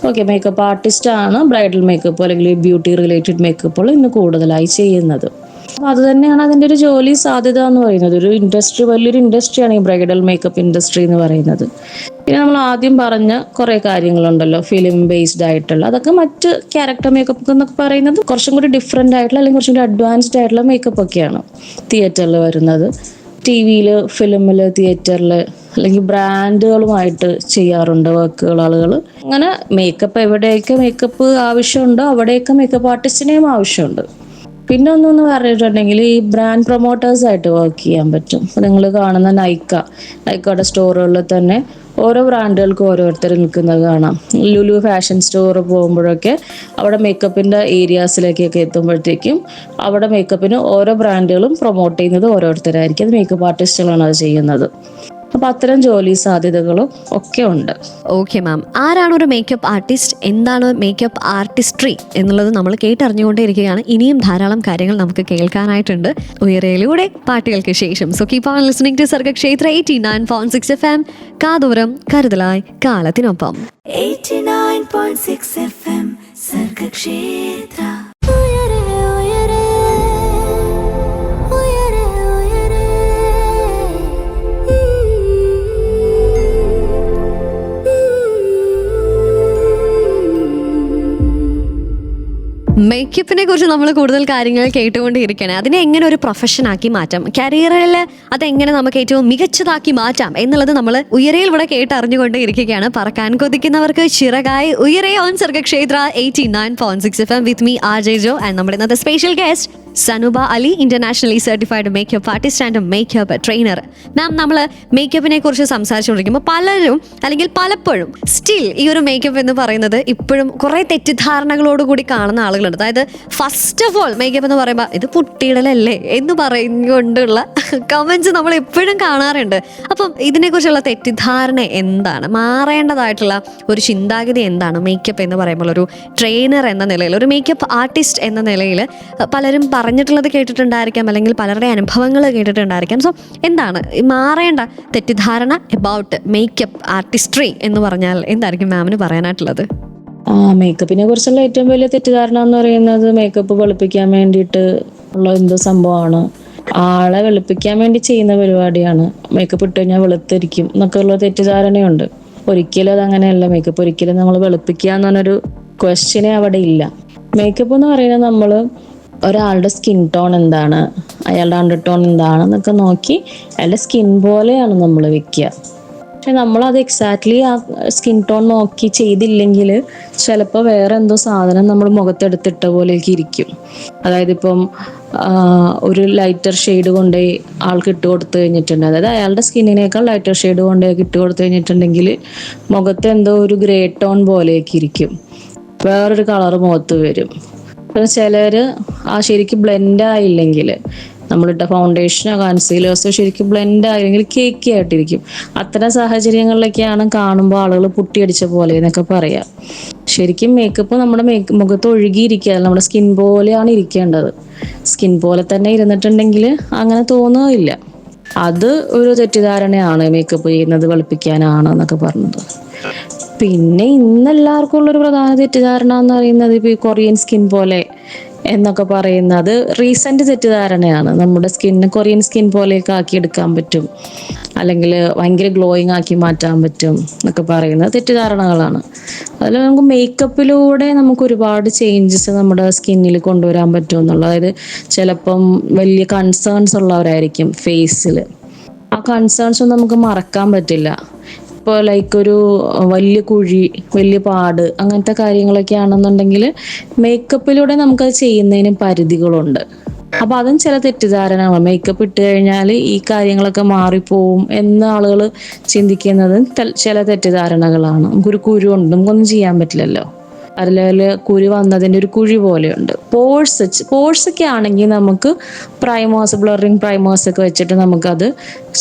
ഓക്കെ, മേക്കപ്പ് ആർട്ടിസ്റ്റ് ആണ് ബ്രൈഡൽ മേക്കപ്പ് അല്ലെങ്കിൽ ബ്യൂട്ടി റിലേറ്റഡ് മേക്കപ്പുകൾ ഇന്ന് കൂടുതലായി ചെയ്യുന്നത്. അപ്പോൾ അത് തന്നെയാണ് അതിൻ്റെ ഒരു ജോലി സാധ്യത എന്ന് പറയുന്നത്. ഒരു ഇൻഡസ്ട്രി, വലിയൊരു ഇൻഡസ്ട്രിയാണ് ഈ ബ്രൈഡൽ മേക്കപ്പ് ഇൻഡസ്ട്രി എന്ന് പറയുന്നത്. പിന്നെ നമ്മൾ ആദ്യം പറഞ്ഞ കുറേ കാര്യങ്ങളുണ്ടല്ലോ, ഫിലിം ബേസ്ഡ് ആയിട്ടുള്ള, അതൊക്കെ മറ്റ് ക്യാരക്ടർ മേക്കപ്പ് എന്നൊക്കെ പറയുന്നത് കുറച്ചും കൂടി ഡിഫറെൻ്റ് ആയിട്ടുള്ള അല്ലെങ്കിൽ കുറച്ചും കൂടി അഡ്വാൻസ്ഡ് ആയിട്ടുള്ള മേക്കപ്പ് ഒക്കെയാണ് തിയേറ്ററിൽ വരുന്നത്. ടി വിയിൽ, ഫിലിമിൽ, തിയേറ്ററിൽ അല്ലെങ്കിൽ ബ്രാൻഡുകളുമായിട്ട് ചെയ്യാറുണ്ട് വർക്കുകൾ ആളുകൾ. അങ്ങനെ മേക്കപ്പ് എവിടെയൊക്കെ മേക്കപ്പ് ആവശ്യമുണ്ടോ അവിടെയൊക്കെ മേക്കപ്പ് ആർട്ടിസ്റ്റിനെയും ആവശ്യമുണ്ട്. പിന്നെ ഒന്നെന്ന് പറഞ്ഞിട്ടുണ്ടെങ്കിൽ ഈ ബ്രാൻഡ് പ്രൊമോട്ടേഴ്സായിട്ട് വർക്ക് ചെയ്യാൻ പറ്റും. നിങ്ങൾ കാണുന്ന നൈക്കയുടെ സ്റ്റോറുകളിൽ തന്നെ ഓരോ ബ്രാൻഡുകൾക്കും ഓരോരുത്തർ നിൽക്കുന്നത് കാണാം. ലുലു ഫാഷൻ സ്റ്റോർ പോകുമ്പോഴൊക്കെ അവിടെ മേക്കപ്പിൻ്റെ ഏരിയാസിലേക്കൊക്കെ എത്തുമ്പോഴത്തേക്കും അവിടെ മേക്കപ്പിന് ഓരോ ബ്രാൻഡുകളും പ്രൊമോട്ട് ചെയ്യുന്നത് ഓരോരുത്തരായിരിക്കും. അത് മേക്കപ്പ് ആർട്ടിസ്റ്റുകളാണ് അത് ചെയ്യുന്നത്. അപ്പോൾ അത്തരം ജോലി സാധ്യതകളും ഒക്കെ ഉണ്ട്. ഓക്കെ മാം, ആരാണ് ഒരു മേക്കപ്പ് ആർട്ടിസ്റ്റ്, എന്താണ് മേക്കപ്പ് ആർട്ടിസ്ട്രി എന്നുള്ളത് നമ്മൾ കേട്ടറിഞ്ഞുകൊണ്ടേയിരിക്കുകയാണ്. ഇനിയും ധാരാളം കാര്യങ്ങൾ നമുക്ക് കേൾക്കാനായിട്ടുണ്ട് ഉയരയിലൂടെ പാട്ടുകൾക്ക് ശേഷം. So keep on listening to Sargakshetra 89.6 FM. കാതോരം കരുതലായി കാലത്തിനൊപ്പം. 89.6 FM സർഗക്ഷേത്ര. മേക്കപ്പിനെ കുറിച്ച് നമ്മൾ കൂടുതൽ കാര്യങ്ങൾ കേട്ടുകൊണ്ടിരിക്കുകയാണ്. അതിനെ എങ്ങനെ ഒരു പ്രൊഫഷനാക്കി മാറ്റാം, കരിയറിൽ അതെങ്ങനെ നമുക്ക് ഏറ്റവും മികച്ചതാക്കി മാറ്റാം എന്നുള്ളത് നമ്മൾ ഉയരയിലൂടെ കേട്ടറിഞ്ഞുകൊണ്ടേ ഇരിക്കുകയാണ്. പറക്കാൻ കൊതിക്കുന്നവർക്ക് ചിറകായി Uyare on Sargakshetra 89.6 FM with me RJ Jo and നമ്മുടെ ഇന്നത്തെ special guest Sanooba Ali, internationally certified makeup artist and makeup trainer. Ma'am, നമ്മൾ മേക്കപ്പിനെ കുറിച്ച് സംസാരിച്ചുകൊണ്ടിരിക്കുമ്പോൾ പലരും അല്ലെങ്കിൽ പലപ്പോഴും സ്റ്റിൽ ഈ ഒരു മേക്കപ്പ് എന്ന് പറയുന്നത് ഇപ്പോഴും കുറേ തെറ്റിദ്ധാരണകളോടുകൂടി കാണുന്ന ആളുകളുണ്ട്. അതായത് ഫസ്റ്റ് ഓഫ് ഓൾ മേക്കപ്പ് എന്ന് പറയുമ്പോൾ ഇത് പുട്ടിയിടലല്ലേ എന്ന് പറഞ്ഞുകൊണ്ടുള്ള കമൻസ് നമ്മൾ എപ്പോഴും കാണാറുണ്ട്. അപ്പം ഇതിനെക്കുറിച്ചുള്ള തെറ്റിദ്ധാരണ എന്താണ്, മാറേണ്ടതായിട്ടുള്ള ഒരു ചിന്താഗതി എന്താണ്? മേക്കപ്പ് എന്ന് പറയുമ്പോൾ ഒരു ട്രെയിനർ എന്ന നിലയിൽ, ഒരു മേക്കപ്പ് ആർട്ടിസ്റ്റ് എന്ന നിലയിൽ പലരും പറഞ്ഞിട്ടുള്ളത് കേട്ടിട്ടുണ്ടായിരിക്കാം, അല്ലെങ്കിൽ പലരുടെ അനുഭവങ്ങൾ കേട്ടിട്ടുണ്ടായിരിക്കാം. സോ എന്താണ് മാറേണ്ട തെറ്റിദ്ധാരണ അബൌട്ട് മേക്കപ്പ് ആർട്ടിസ്ട്രി എന്ന് പറഞ്ഞാൽ എന്തായിരിക്കും മാമിന് പറയാനായിട്ടുള്ളത്? മേക്കപ്പിനെ കുറിച്ചുള്ള ഏറ്റവും വലിയ തെറ്റിദ്ധാരണ എന്ന് പറയുന്നത് മേക്കപ്പ് വെളുപ്പിക്കാൻ വേണ്ടിയിട്ട് ഉള്ള എന്തോ സംഭവമാണ്, ആളെ വെളുപ്പിക്കാൻ വേണ്ടി ചെയ്യുന്ന പരിപാടിയാണ്, മേക്കപ്പ് ഇട്ട് കഴിഞ്ഞാൽ വെളുത്തിരിക്കും എന്നൊക്കെ ഉള്ള തെറ്റിദ്ധാരണയുണ്ട്. ഒരിക്കലും അതങ്ങനെയല്ല. മേക്കപ്പ് ഒരിക്കലും നമ്മൾ വെളുപ്പിക്കുക എന്ന് പറഞ്ഞൊരു ക്വസ്റ്റ്യനെ അവിടെ ഇല്ല. മേക്കപ്പ് എന്ന് പറയുന്നത് നമ്മൾ ഒരാളുടെ സ്കിൻ ടോൺ എന്താണ്, അയാളുടെ അണ്ടർ ടോൺ എന്താണെന്നൊക്കെ നോക്കി അയാളുടെ സ്കിൻ പോലെയാണ് നമ്മൾ വെക്കുക. പക്ഷെ നമ്മളത് എക്സാക്ട്ലി ആ സ്കിൻ ടോൺ നോക്കി ചെയ്തില്ലെങ്കിൽ ചിലപ്പോൾ വേറെ എന്തോ സാധനം നമ്മൾ മുഖത്തെടുത്തിട്ട പോലെയൊക്കെ ഇരിക്കും. അതായത് ഇപ്പം ഒരു ലൈറ്റർ ഷെയ്ഡ് കൊണ്ടുപോയി ആൾക്ക് ഇട്ട് കൊടുത്തു കഴിഞ്ഞിട്ടുണ്ട്, അതായത് അയാളുടെ സ്കിന്നിനേക്കാൾ ലൈറ്റർ ഷെയ്ഡ് കൊണ്ടുപോയി ഇട്ട് കൊടുത്തു കഴിഞ്ഞിട്ടുണ്ടെങ്കിൽ മുഖത്ത് എന്തോ ഒരു ഗ്രേ ടോൺ പോലെയൊക്കെ ഇരിക്കും, വേറൊരു കളർ മുഖത്ത് വരും. പിന്നെ ചിലർ ശരിക്കും ബ്ലെൻഡ് ആയില്ലെങ്കിൽ, നമ്മളിട്ട ഫൗണ്ടേഷനോ കൺസീലേഴ്സോ ശരിക്കും ബ്ലെൻഡ് ആയില്ലെങ്കിൽ കേക്കി ആയിട്ടിരിക്കും. അത്തരം സാഹചര്യങ്ങളിലൊക്കെയാണ് കാണുമ്പോൾ ആളുകൾ പുട്ടിയടിച്ച പോലെ എന്നൊക്കെ പറയാം. ശരിക്കും മേക്കപ്പ് നമ്മുടെ മുഖത്ത് ഒഴുകിയിരിക്കുക, നമ്മുടെ സ്കിൻ പോലെയാണ് ഇരിക്കേണ്ടത്. സ്കിൻ പോലെ തന്നെ ഇരുന്നിട്ടുണ്ടെങ്കിൽ അങ്ങനെ തോന്നുകയില്ല. അത് ഒരു തെറ്റിദ്ധാരണയാണ്, മേക്കപ്പ് ചെയ്യുന്നത് വെളുപ്പിക്കാനാണ് എന്നൊക്കെ പറഞ്ഞത്. പിന്നെ ഇന്നെല്ലാവർക്കും ഉള്ളൊരു പ്രധാന തെറ്റിദ്ധാരണ എന്ന് പറയുന്നത് ഇപ്പോൾ ഈ കൊറിയൻ സ്കിൻ പോലെ എന്നൊക്കെ പറയുന്നത് റീസെന്റ് തെറ്റിദ്ധാരണയാണ്. നമ്മുടെ സ്കിന്നിന് കൊറിയൻ സ്കിൻ പോലെയൊക്കെ ആക്കിയെടുക്കാൻ പറ്റും, അല്ലെങ്കിൽ ഭയങ്കര ഗ്ലോയിങ് ആക്കി മാറ്റാൻ പറ്റും എന്നൊക്കെ പറയുന്നത് തെറ്റിദ്ധാരണകളാണ്. അതിൽ നമുക്ക് മേക്കപ്പിലൂടെ നമുക്ക് ഒരുപാട് ചേഞ്ചസ് നമ്മുടെ സ്കിന്നിൽ കൊണ്ടുവരാൻ പറ്റും എന്നുള്ളത്. അതായത് ചിലപ്പം വലിയ കൺസേൺസ് ഉള്ളവരായിരിക്കും ഫേസിൽ, ആ കൺസേൺസ് ഒന്നും നമുക്ക് മറക്കാൻ പറ്റില്ല. ഇപ്പോൾ ലൈക്ക് ഒരു വലിയ കുഴി, വലിയ പാട്, അങ്ങനത്തെ കാര്യങ്ങളൊക്കെ ആണെന്നുണ്ടെങ്കിൽ മേക്കപ്പിലൂടെ നമുക്കത് ചെയ്യുന്നതിന് പരിധികളുണ്ട്. അപ്പോൾ അതും ചില തെറ്റിദ്ധാരണകൾ. മേക്കപ്പ് ഇട്ട് കഴിഞ്ഞാൽ ഈ കാര്യങ്ങളൊക്കെ മാറിപ്പോവും എന്ന് ആളുകൾ ചിന്തിക്കുന്നത് ചില തെറ്റിദ്ധാരണകളാണ്. നമുക്കൊരു കുരു ഉണ്ട്, നമുക്കൊന്നും ചെയ്യാൻ പറ്റില്ലല്ലോ, അതിൽ കുരു വന്നതിൻ്റെ ഒരു കുഴി പോലെയുണ്ട്. പോഴ്സ് ഒക്കെ ആണെങ്കിൽ നമുക്ക് പ്രൈമേഴ്സ്, ബ്ലറിങ് പ്രൈമേഴ്സ് ഒക്കെ വെച്ചിട്ട് നമുക്കത്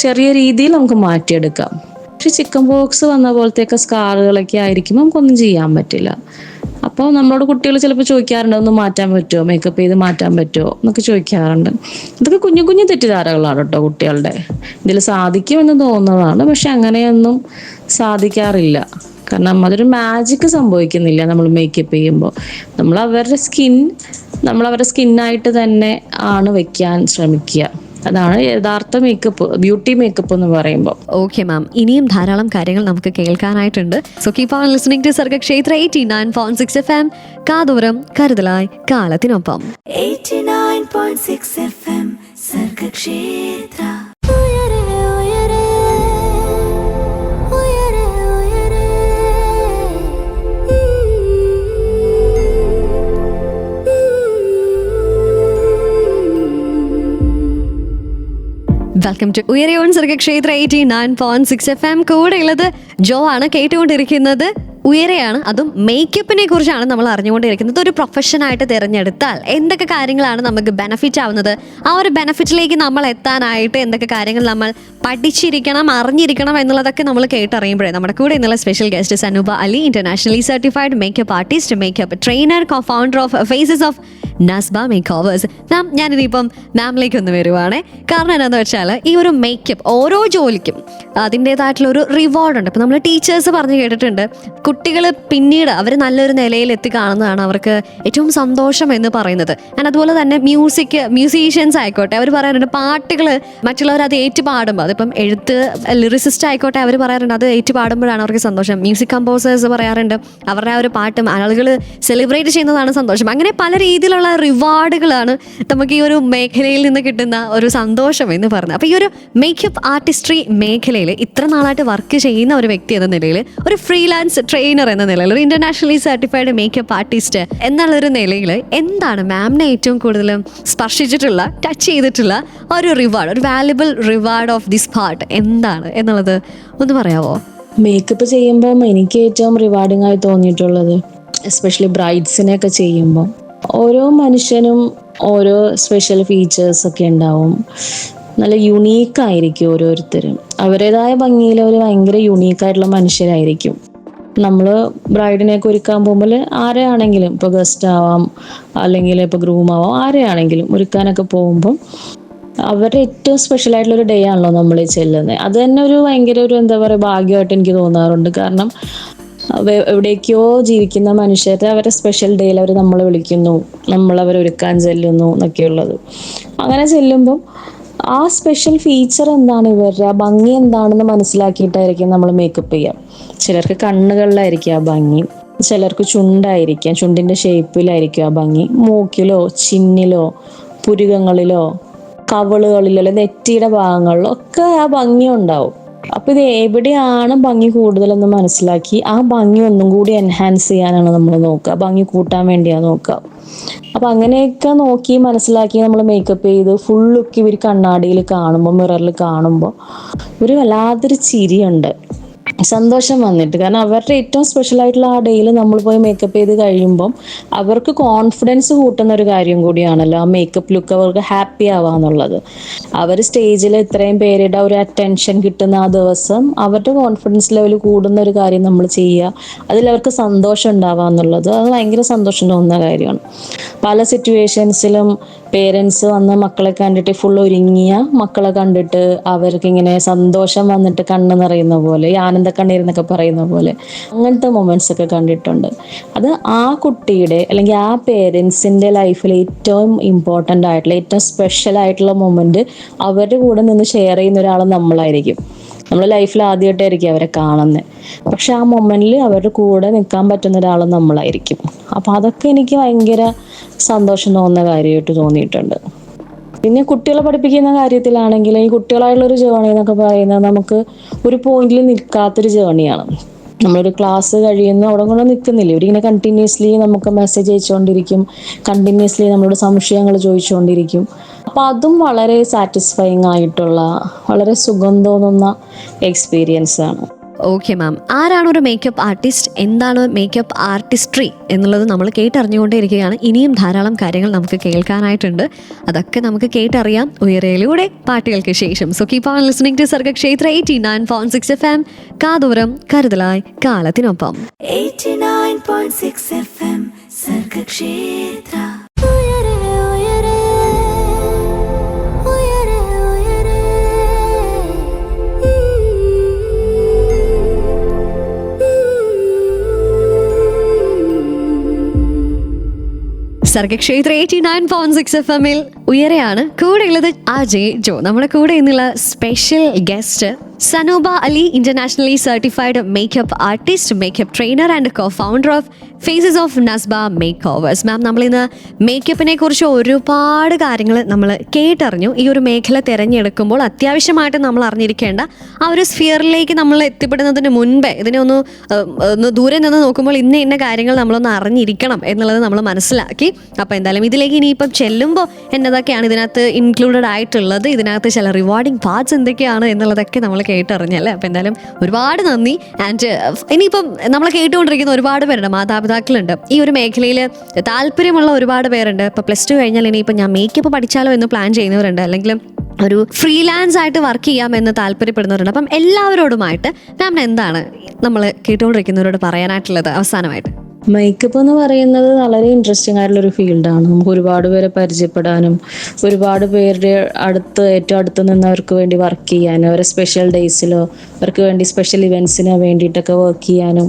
ചെറിയ രീതിയിൽ നമുക്ക് മാറ്റിയെടുക്കാം. പക്ഷെ ചിക്കൻ പോക്സ് വന്ന പോലത്തെയൊക്കെ സ്കാറുകളൊക്കെ ആയിരിക്കും, നമുക്കൊന്നും ചെയ്യാൻ പറ്റില്ല. അപ്പോൾ നമ്മളോട് കുട്ടികൾ ചിലപ്പോൾ ചോദിക്കാറുണ്ട്, ഒന്ന് മാറ്റാൻ പറ്റുമോ, മേക്കപ്പ് ചെയ്ത് മാറ്റാൻ പറ്റുമോ എന്നൊക്കെ ചോദിക്കാറുണ്ട്. ഇതൊക്കെ കുഞ്ഞു കുഞ്ഞു തെറ്റിദ്ധാരണകളാണ് കേട്ടോ കുട്ടികളുടെ. ഇതിൽ സാധിക്കുമെന്ന് തോന്നുന്നതാണ്, പക്ഷെ അങ്ങനെയൊന്നും സാധിക്കാറില്ല. കാരണം അതൊരു മാജിക് സംഭവിക്കുന്നില്ല നമ്മൾ മേക്കപ്പ് ചെയ്യുമ്പോൾ. നമ്മൾ അവരുടെ സ്കിന്നായിട്ട് തന്നെ ആണ് വെക്കാൻ ശ്രമിക്കുക. അതാണ് യഥാർത്ഥ മേക്കപ്പ്, ബ്യൂട്ടി മേക്കപ്പ് എന്ന് പറയുമ്പോൾ. ഓക്കെ മാം, ഇനിയും ധാരാളം കാര്യങ്ങൾ നമുക്ക് കേൾക്കാനായിട്ടുണ്ട്. So keep on listening to Sargakshetra 89.6 FM. കാതോരം കരുതലായി കാലത്തിനൊപ്പം. 89.6 FM Sargakshethra. Welcome to Uyare on Sargakshetra 89.6 FM. കൂടെ ഉള്ളത് ജോ ആണ്. കേട്ടുകൊണ്ടിരിക്കുന്നത് ഉയരെയാണ്. അതും മേക്കപ്പിനെ കുറിച്ചാണ് നമ്മൾ അറിഞ്ഞുകൊണ്ടിരിക്കുന്നത്. ഒരു പ്രൊഫഷനായിട്ട് തിരഞ്ഞെടുത്താൽ എന്തൊക്കെ കാര്യങ്ങളാണ് നമുക്ക് ബെനഫിറ്റ് ആവുന്നത്, ആ ഒരു ബെനഫിറ്റിലേക്ക് നമ്മൾ എത്താനായിട്ട് എന്തൊക്കെ കാര്യങ്ങൾ നമ്മൾ പഠിച്ചിരിക്കണം, അറിഞ്ഞിരിക്കണം എന്നുള്ളതൊക്കെ നമ്മൾ കേട്ടറിയുമ്പോഴേ നമ്മുടെ കൂടെ എന്നുള്ള special guest Sanoopa Ali, internationally certified makeup artist, makeup trainer, co founder of faces of Nasba makeovers. Ma'am, ഞാനിതിപ്പം മാമിലേക്ക് ഒന്ന് വരുവാണേ. കാരണം എന്താണെന്ന് വെച്ചാൽ ഈ ഒരു മേക്കപ്പ് ഓരോ ജോലിക്കും അതിൻ്റെതായിട്ടുള്ള ഒരു റിവാർഡ് ഉണ്ട്. ഇപ്പം നമ്മൾ ടീച്ചേഴ്സ് പറഞ്ഞു കേട്ടിട്ടുണ്ട്, കുട്ടികൾ പിന്നീട് അവർ നല്ലൊരു നിലയിൽ എത്തി കാണുന്നതാണ് അവർക്ക് ഏറ്റവും സന്തോഷം എന്ന് പറയുന്നത്. ആൻഡ് അതുപോലെ തന്നെ മ്യൂസീഷ്യൻസ് ആയിക്കോട്ടെ, അവർ പറയാറുണ്ട് പാട്ടുകൾ മറ്റുള്ളവർ അത് ഏറ്റുപാടുമ്പോൾ, അതിപ്പം എഴുത്ത് ലിറിസിസ്റ്റ് ആയിക്കോട്ടെ, അവർ പറയാറുണ്ട് അത് ഏറ്റുപാടുമ്പോഴാണ് അവർക്ക് സന്തോഷം. മ്യൂസിക് കമ്പോസേഴ്സ് പറയാറുണ്ട് അവരുടെ ആ ഒരു പാട്ടും ആളുകൾ സെലിബ്രേറ്റ് ചെയ്യുന്നതാണ് സന്തോഷം. അങ്ങനെ പല രീതിയിലുള്ള റിവാർഡുകളാണ് നമുക്ക് ഈ ഒരു മേഖലയിൽ നിന്ന് കിട്ടുന്ന ഒരു സന്തോഷം എന്ന് പറയുന്നത്. അപ്പോൾ ഈ ഒരു മേക്കപ്പ് ആർട്ടിസ്ട്രി മേഖലയിൽ ഇത്ര നാളായിട്ട് വർക്ക് ചെയ്യുന്ന ഒരു വ്യക്തി എന്ന നിലയിൽ, ഒരു ഫ്രീലാൻസ് ട്രെയിനർ എന്ന നിലയിൽ, ഒരു ഇന്റർനാഷണലി സർട്ടിഫൈഡ് മേക്കപ്പ് ആർട്ടിസ്റ്റ് എന്നുള്ളൊരു നിലയിൽ എന്താണ് മാമിനെ ഏറ്റവും കൂടുതലും സ്പർശിച്ചിട്ടുള്ള, ടച്ച് ചെയ്തിട്ടുള്ള ഒരു റിവാർഡ്, ഒരു valuable reward of this part എന്താണ് എന്നുള്ളത് ഒന്ന് പറയാമോ? മേക്കപ്പ് ചെയ്യുമ്പം എനിക്ക് ഏറ്റവും റിവാർഡിംഗ് ആയി തോന്നിയിട്ടുള്ളത്, എസ്പെഷ്യലി ബ്രൈഡ്സിനെയൊക്കെ ചെയ്യുമ്പോൾ, ഓരോ മനുഷ്യനും ഓരോ സ്പെഷ്യൽ ഫീച്ചേഴ്സ് ഒക്കെ ഉണ്ടാവും. നല്ല യുണീക്കായിരിക്കും ഓരോരുത്തരും. അവരുടേതായ ഭംഗിയിൽ അവർ ഭയങ്കര യുണീക്കായിട്ടുള്ള മനുഷ്യരായിരിക്കും. നമ്മൾ ബ്രൈഡിനെയൊക്കെ ഒരുക്കാൻ പോകുമ്പോൾ ആരെയാണെങ്കിലും, ഇപ്പോൾ ഗസ്റ്റ് ആവാം അല്ലെങ്കിൽ ഇപ്പോൾ ഗ്രൂം ആവാം, ആരെയാണെങ്കിലും ഒരുക്കാനൊക്കെ പോകുമ്പം അവരുടെ ഏറ്റവും സ്പെഷ്യൽ ആയിട്ടുള്ളൊരു ഡേ ആണല്ലോ നമ്മൾ ചെല്ലുന്നത്. അത് തന്നെ ഒരു ഭയങ്കര ഒരു എന്താ പറയുക ഭാഗ്യമായിട്ട് എനിക്ക് തോന്നാറുണ്ട്. കാരണം എവിടേക്കോ ജീവിക്കുന്ന മനുഷ്യരെ അവരുടെ സ്പെഷ്യൽ ഡേയിൽ അവർ നമ്മളെ വിളിക്കുന്നു, നമ്മളവരെ ഒരുക്കാൻ ചെല്ലുന്നു എന്നൊക്കെയുള്ളത്. അങ്ങനെ ചെല്ലുമ്പം ആ സ്പെഷ്യൽ ഫീച്ചർ എന്താണ്, ഇവരുടെ ആ ഭംഗി എന്താണെന്ന് മനസ്സിലാക്കിയിട്ടായിരിക്കും നമ്മൾ മേക്കപ്പ് ചെയ്യുക. ചിലർക്ക് കണ്ണുകളിലായിരിക്കും ആ ഭംഗി, ചിലർക്ക് ചുണ്ടായിരിക്കാം, ചുണ്ടിൻ്റെ ഷേപ്പിലായിരിക്കും ആ ഭംഗി, മൂക്കിലോ ചിന്നിലോ പുരുകങ്ങളിലോ കവളുകളിലോ നെറ്റിയുടെ ഭാഗങ്ങളിലോ ഒക്കെ ആ ഭംഗി ഉണ്ടാവും. അപ്പൊ ഇത് എവിടെയാണ് ഭംഗി കൂടുതലെന്ന് മനസ്സിലാക്കി ആ ഭംഗി ഒന്നും കൂടി എൻഹാൻസ് ചെയ്യാനാണ് നമ്മൾ നോക്കുക, ഭംഗി കൂട്ടാൻ വേണ്ടിയാണ് നോക്കുക. അപ്പൊ അങ്ങനെയൊക്കെ നോക്കി മനസ്സിലാക്കി നമ്മൾ മേക്കപ്പ് ചെയ്ത് ഫുൾ ലുക്ക് ഇവർ കണ്ണാടിയിൽ കാണുമ്പോൾ, മിററിൽ കാണുമ്പോൾ ഒരു വല്ലാതൊരു ചിരിയുണ്ട്, സന്തോഷം വന്നിട്ട്. കാരണം അവരുടെ ഏറ്റവും സ്പെഷ്യൽ ആയിട്ടുള്ള ആ ഡേയിൽ നമ്മൾ പോയി മേക്കപ്പ് ചെയ്ത് കഴിയുമ്പം അവർക്ക് കോൺഫിഡൻസ് കൂട്ടുന്ന ഒരു കാര്യം കൂടിയാണല്ലോ ആ മേക്കപ്പ് ലുക്ക്, അവർക്ക് ഹാപ്പി ആവാന്നുള്ളത്. അവർ സ്റ്റേജിൽ ഇത്രയും പേരുടെ ഒരു അറ്റൻഷൻ കിട്ടുന്ന ആ ദിവസം അവരുടെ കോൺഫിഡൻസ് ലെവൽ കൂടുന്ന ഒരു കാര്യം നമ്മൾ ചെയ്യുക, അതിൽ അവർക്ക് സന്തോഷം ഉണ്ടാവാന്നുള്ളത്, അത് ഭയങ്കര സന്തോഷം തോന്നുന്ന കാര്യമാണ്. പല സിറ്റുവേഷൻസിലും പേരൻസ് വന്ന് മക്കളെ കണ്ടിട്ട് ഫുൾ ഒരുങ്ങിയ മക്കളെ കണ്ടിട്ട് അവർക്ക് ഇങ്ങനെ സന്തോഷം വന്നിട്ട് കണ്ണ് നിറയുന്ന പോലെ, ആനന്ദ കണ്ണീരെന്നൊക്കെ പറയുന്ന പോലെ, അങ്ങനത്തെ മൊമെന്റ്സ് ഒക്കെ കണ്ടിട്ടുണ്ട്. അത് ആ കുട്ടിയുടെ അല്ലെങ്കിൽ ആ പേരൻസിന്റെ ലൈഫിൽ ഏറ്റവും ഇമ്പോർട്ടൻ്റ് ആയിട്ടുള്ള, ഏറ്റവും സ്പെഷ്യൽ ആയിട്ടുള്ള മൊമെന്റ് അവരുടെ കൂടെ നിന്ന് ഷെയർ ചെയ്യുന്ന ഒരാൾ നമ്മളായിരിക്കും. നമ്മുടെ ലൈഫിൽ ആദ്യമായിട്ടായിരിക്കും അവരെ കാണുന്നത്, പക്ഷെ ആ മൊമെന്റിൽ അവരുടെ കൂടെ നിൽക്കാൻ പറ്റുന്ന ഒരാൾ നമ്മളായിരിക്കും. അപ്പൊ അതൊക്കെ എനിക്ക് ഭയങ്കര സന്തോഷം തോന്നുന്ന കാര്യമായിട്ട് തോന്നിയിട്ടുണ്ട്. പിന്നെ കുട്ടികളെ പഠിപ്പിക്കുന്ന കാര്യത്തിലാണെങ്കിൽ ഈ കുട്ടികളായിട്ടുള്ളൊരു ജേർണി എന്നൊക്കെ പറയുന്നത് നമുക്ക് ഒരു പോയിന്റിൽ നിൽക്കാത്തൊരു ജേർണിയാണ്. നമ്മളൊരു ക്ലാസ് കഴിയുന്നു അവിടെ കൊണ്ട് നിൽക്കുന്നില്ല, ഇവരിങ്ങനെ കണ്ടിന്യൂസ്ലി നമുക്ക് മെസ്സേജ് അയച്ചുകൊണ്ടിരിക്കും, കണ്ടിന്യൂസ്ലി നമ്മളോട് സംശയങ്ങൾ ചോദിച്ചുകൊണ്ടിരിക്കും. അപ്പം അതും വളരെ സാറ്റിസ്ഫൈങ് ആയിട്ടുള്ള, വളരെ സുഖം തോന്നുന്ന എക്സ്പീരിയൻസ് ആണ്. ഓക്കെ മാം, ആരാണ് ഒരു മേക്കപ്പ് ആർട്ടിസ്റ്റ്, എന്താണ് മേക്കപ്പ് ആർട്ടിസ്ട്രി എന്നുള്ളത് നമ്മൾ കേട്ടറിഞ്ഞുകൊണ്ടേയിരിക്കുകയാണ്. ഇനിയും ധാരാളം കാര്യങ്ങൾ നമുക്ക് കേൾക്കാനായിട്ടുണ്ട്, അതൊക്കെ നമുക്ക് കേട്ടറിയാം ഉയരയിലൂടെ പാട്ടുകൾക്ക് ശേഷം. So keep on listening to Sargakshetra 89.6 FM. കാതോരം കരുതലായി കാലത്തിനൊപ്പം. 89.6 FM സർഗക്ഷേത്ര. സർഗക്ഷേത്ര 89.6 FM-ൽ ഉയരെയാണ്. കൂടെ ഉള്ളത് അജയ് ജോ. നമ്മുടെ കൂടെ ഇന്നുള്ള special guest Sanooba Ali, internationally certified makeup artist, makeup trainer and co founder of faces of Nasba makeovers. Ma'am, നമ്മളിന്ന് മേക്കപ്പിനെ കുറിച്ച് ഒരുപാട് കാര്യങ്ങൾ നമ്മൾ കേട്ടറിഞ്ഞു. ഈ ഒരു മേഖല തിരഞ്ഞെടുക്കുമ്പോൾ അത്യാവശ്യമായിട്ട് നമ്മൾ അറിഞ്ഞിരിക്കേണ്ട ആ ഒരു സ്ഫിയറിലേക്ക് നമ്മൾ എത്തിപ്പെടുന്നതിന് മുൻപേ ഇതിനെ ഒന്ന് ദൂരെ നിന്ന് നോക്കുമ്പോൾ ഇന്ന കാര്യങ്ങൾ നമ്മളൊന്ന് അറിഞ്ഞിരിക്കണം എന്നുള്ളത് നമ്മൾ മനസ്സിലാക്കി. അപ്പോൾ എന്തായാലും ഇതിലേക്ക് ഇനിയിപ്പം ചെല്ലുമ്പോൾ എന്നതൊക്കെയാണ് ഇതിനകത്ത് ഇൻക്ലൂഡഡ് ആയിട്ടുള്ളത്, ഇതിനകത്ത് ചില റിവാർഡിങ് പാർട്സ് എന്തൊക്കെയാണ് എന്നുള്ളതൊക്കെ നമ്മൾ കേട്ടറിഞ്ഞല്ലേ. അപ്പോൾ എന്തായാലും ഒരുപാട് നന്ദി. ആൻഡ് ഇനിയിപ്പം നമ്മൾ കേട്ടുകൊണ്ടിരിക്കുന്ന ഒരുപാട് പേരുണ്ട്, മാതാപിതാക്കളുണ്ട്, ഈ ഒരു മേഖലയിൽ താല്പര്യമുള്ള ഒരുപാട് പേരുണ്ട്. ഇപ്പോൾ +2 കഴിഞ്ഞാൽ ഇനിയിപ്പോൾ ഞാൻ മേക്കപ്പ് പഠിച്ചാലോ എന്ന് പ്ലാൻ ചെയ്യുന്നവരുണ്ട്, അല്ലെങ്കിൽ ഒരു ഫ്രീലാൻസ് ആയിട്ട് വർക്ക് ചെയ്യാമെന്ന് താല്പര്യപ്പെടുന്നവരുണ്ട്. അപ്പം എല്ലാവരോടുമായിട്ട് മാമിന് എന്താണ് നമ്മൾ കേട്ടുകൊണ്ടിരിക്കുന്നവരോട് പറയാനായിട്ടുള്ളത് അവസാനമായിട്ട്? മേക്കപ്പ് എന്ന് പറയുന്നത് വളരെ ഇൻട്രസ്റ്റിംഗ് ആയിട്ടുള്ളൊരു ഫീൽഡാണ്. നമുക്ക് ഒരുപാട് പേരെ പരിചയപ്പെടാനും ഒരുപാട് പേരുടെ ഏറ്റവും അടുത്ത് നിന്ന് അവർക്ക് വേണ്ടി വർക്ക് ചെയ്യാനും, അവരെ സ്പെഷ്യൽ ഡേയ്സിലോ അവർക്ക് വേണ്ടി സ്പെഷ്യൽ ഇവൻറ്റ്സിനോ വേണ്ടിയിട്ടൊക്കെ വർക്ക് ചെയ്യാനും,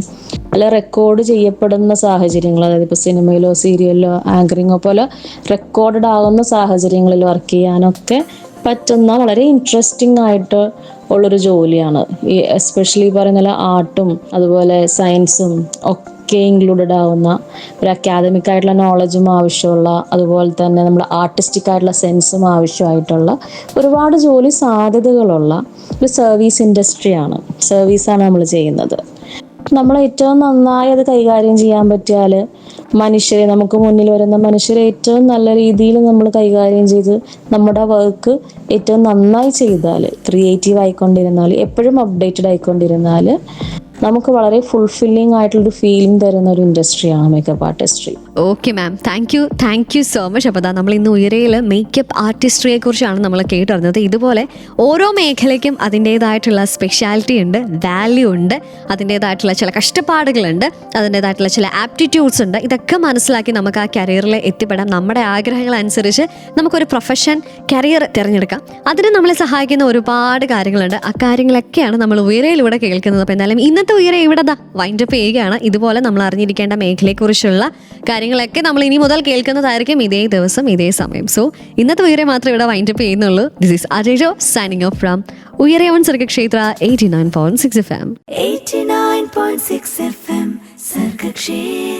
അല്ല റെക്കോർഡ് ചെയ്യപ്പെടുന്ന സാഹചര്യങ്ങൾ, അതായത് ഇപ്പോൾ സിനിമയിലോ സീരിയലിലോ ആങ്കറിങ്ങോ പോലെ റെക്കോർഡഡ് ആകുന്ന സാഹചര്യങ്ങളിൽ വർക്ക് ചെയ്യാനൊക്കെ പറ്റുന്ന വളരെ ഇൻട്രസ്റ്റിംഗ് ആയിട്ട് ഉള്ളൊരു ജോലിയാണ്. ഈ എസ്പെഷ്യലി പറയുന്ന ആർട്ടും അതുപോലെ സയൻസും ഒക്കെ ഇൻക്ലൂഡഡ് ആവുന്ന, ഒരു അക്കാദമിക് ആയിട്ടുള്ള നോളജും ആവശ്യമുള്ള, അതുപോലെ തന്നെ നമ്മുടെ ആർട്ടിസ്റ്റിക് ആയിട്ടുള്ള സെൻസും ആവശ്യമായിട്ടുള്ള ഒരുപാട് ജോലി സാധ്യതകളുള്ള ഒരു സർവീസ് ഇൻഡസ്ട്രിയാണ്. സർവീസാണ് നമ്മൾ ചെയ്യുന്നത്. നമ്മൾ ഏറ്റവും നന്നായി അത് കൈകാര്യം ചെയ്യാൻ പറ്റിയാൽ മനുഷ്യരെ, നമുക്ക് മുന്നിൽ വരുന്ന മനുഷ്യരെ ഏറ്റവും നല്ല രീതിയിൽ നമ്മൾ കൈകാര്യം ചെയ്ത് നമ്മുടെ വർക്ക് ഏറ്റവും നന്നായി ചെയ്താൽ, ക്രിയേറ്റീവ് ആയിക്കൊണ്ടിരുന്നാൽ, എപ്പോഴും അപ്ഡേറ്റഡ് ആയിക്കൊണ്ടിരുന്നാൽ നമുക്ക് വളരെ ഫുൾഫില്ലിംഗ് ആയിട്ടുള്ളൊരു ഫീലിംഗ് തരുന്ന ഒരു ഇൻഡസ്ട്രിയാണ് makeup artistry. Okay ma'am, thank you so much. അപ്പോൾ നമ്മൾ ഇന്ന് ഉയരയിൽ മേക്കപ്പ് ആർട്ടിസ്ട്രിയെ കുറിച്ചാണ് നമ്മൾ കേട്ടറിഞ്ഞത്. ഇതുപോലെ ഓരോ മേഖലയ്ക്കും അതിൻ്റേതായിട്ടുള്ള സ്പെഷ്യാലിറ്റി ഉണ്ട്, വാല്യൂ ഉണ്ട്, അതിൻ്റേതായിട്ടുള്ള ചില കഷ്ടപ്പാടുകളുണ്ട്, അതിൻ്റേതായിട്ടുള്ള ചില ആപ്റ്റിറ്റ്യൂഡ്സ് ഉണ്ട്. ഇതൊക്കെ മനസ്സിലാക്കി നമുക്ക് ആ കരിയറിൽ എത്തിപ്പെടാം. നമ്മുടെ ആഗ്രഹങ്ങൾ അനുസരിച്ച് നമുക്കൊരു പ്രൊഫഷൻ, കരിയർ തിരഞ്ഞെടുക്കാം. അതിന് നമ്മളെ സഹായിക്കുന്ന ഒരുപാട് കാര്യങ്ങളുണ്ട്. ആ കാര്യങ്ങളൊക്കെയാണ് നമ്മൾ ഉയരയിലൂടെ കേൾക്കുന്നത്. അപ്പോൾ എന്തായാലും ഇന്നത്തെ ഉയരെ ഇവിടെ വൈൻഡപ്പ് ചെയ്യുകയാണ്. ഇതുപോലെ നമ്മൾ അറിഞ്ഞിരിക്കേണ്ട മേഖലയെക്കുറിച്ചുള്ള കാര്യങ്ങളൊക്കെ നമ്മൾ ഇനി മുതൽ കേൾക്കുന്നതായിരിക്കും ഇതേ ദിവസം ഇതേ സമയം. സോ ഇന്നത്തെ ഉയരെ മാത്രമേ ഇവിടെ വൈൻഡപ്പ് ചെയ്യുന്നുള്ളൂ. This is Ajay Jo signing off from Uyare on Sargakshetra 89.6 FM. 89.6 FM Sargakshetra.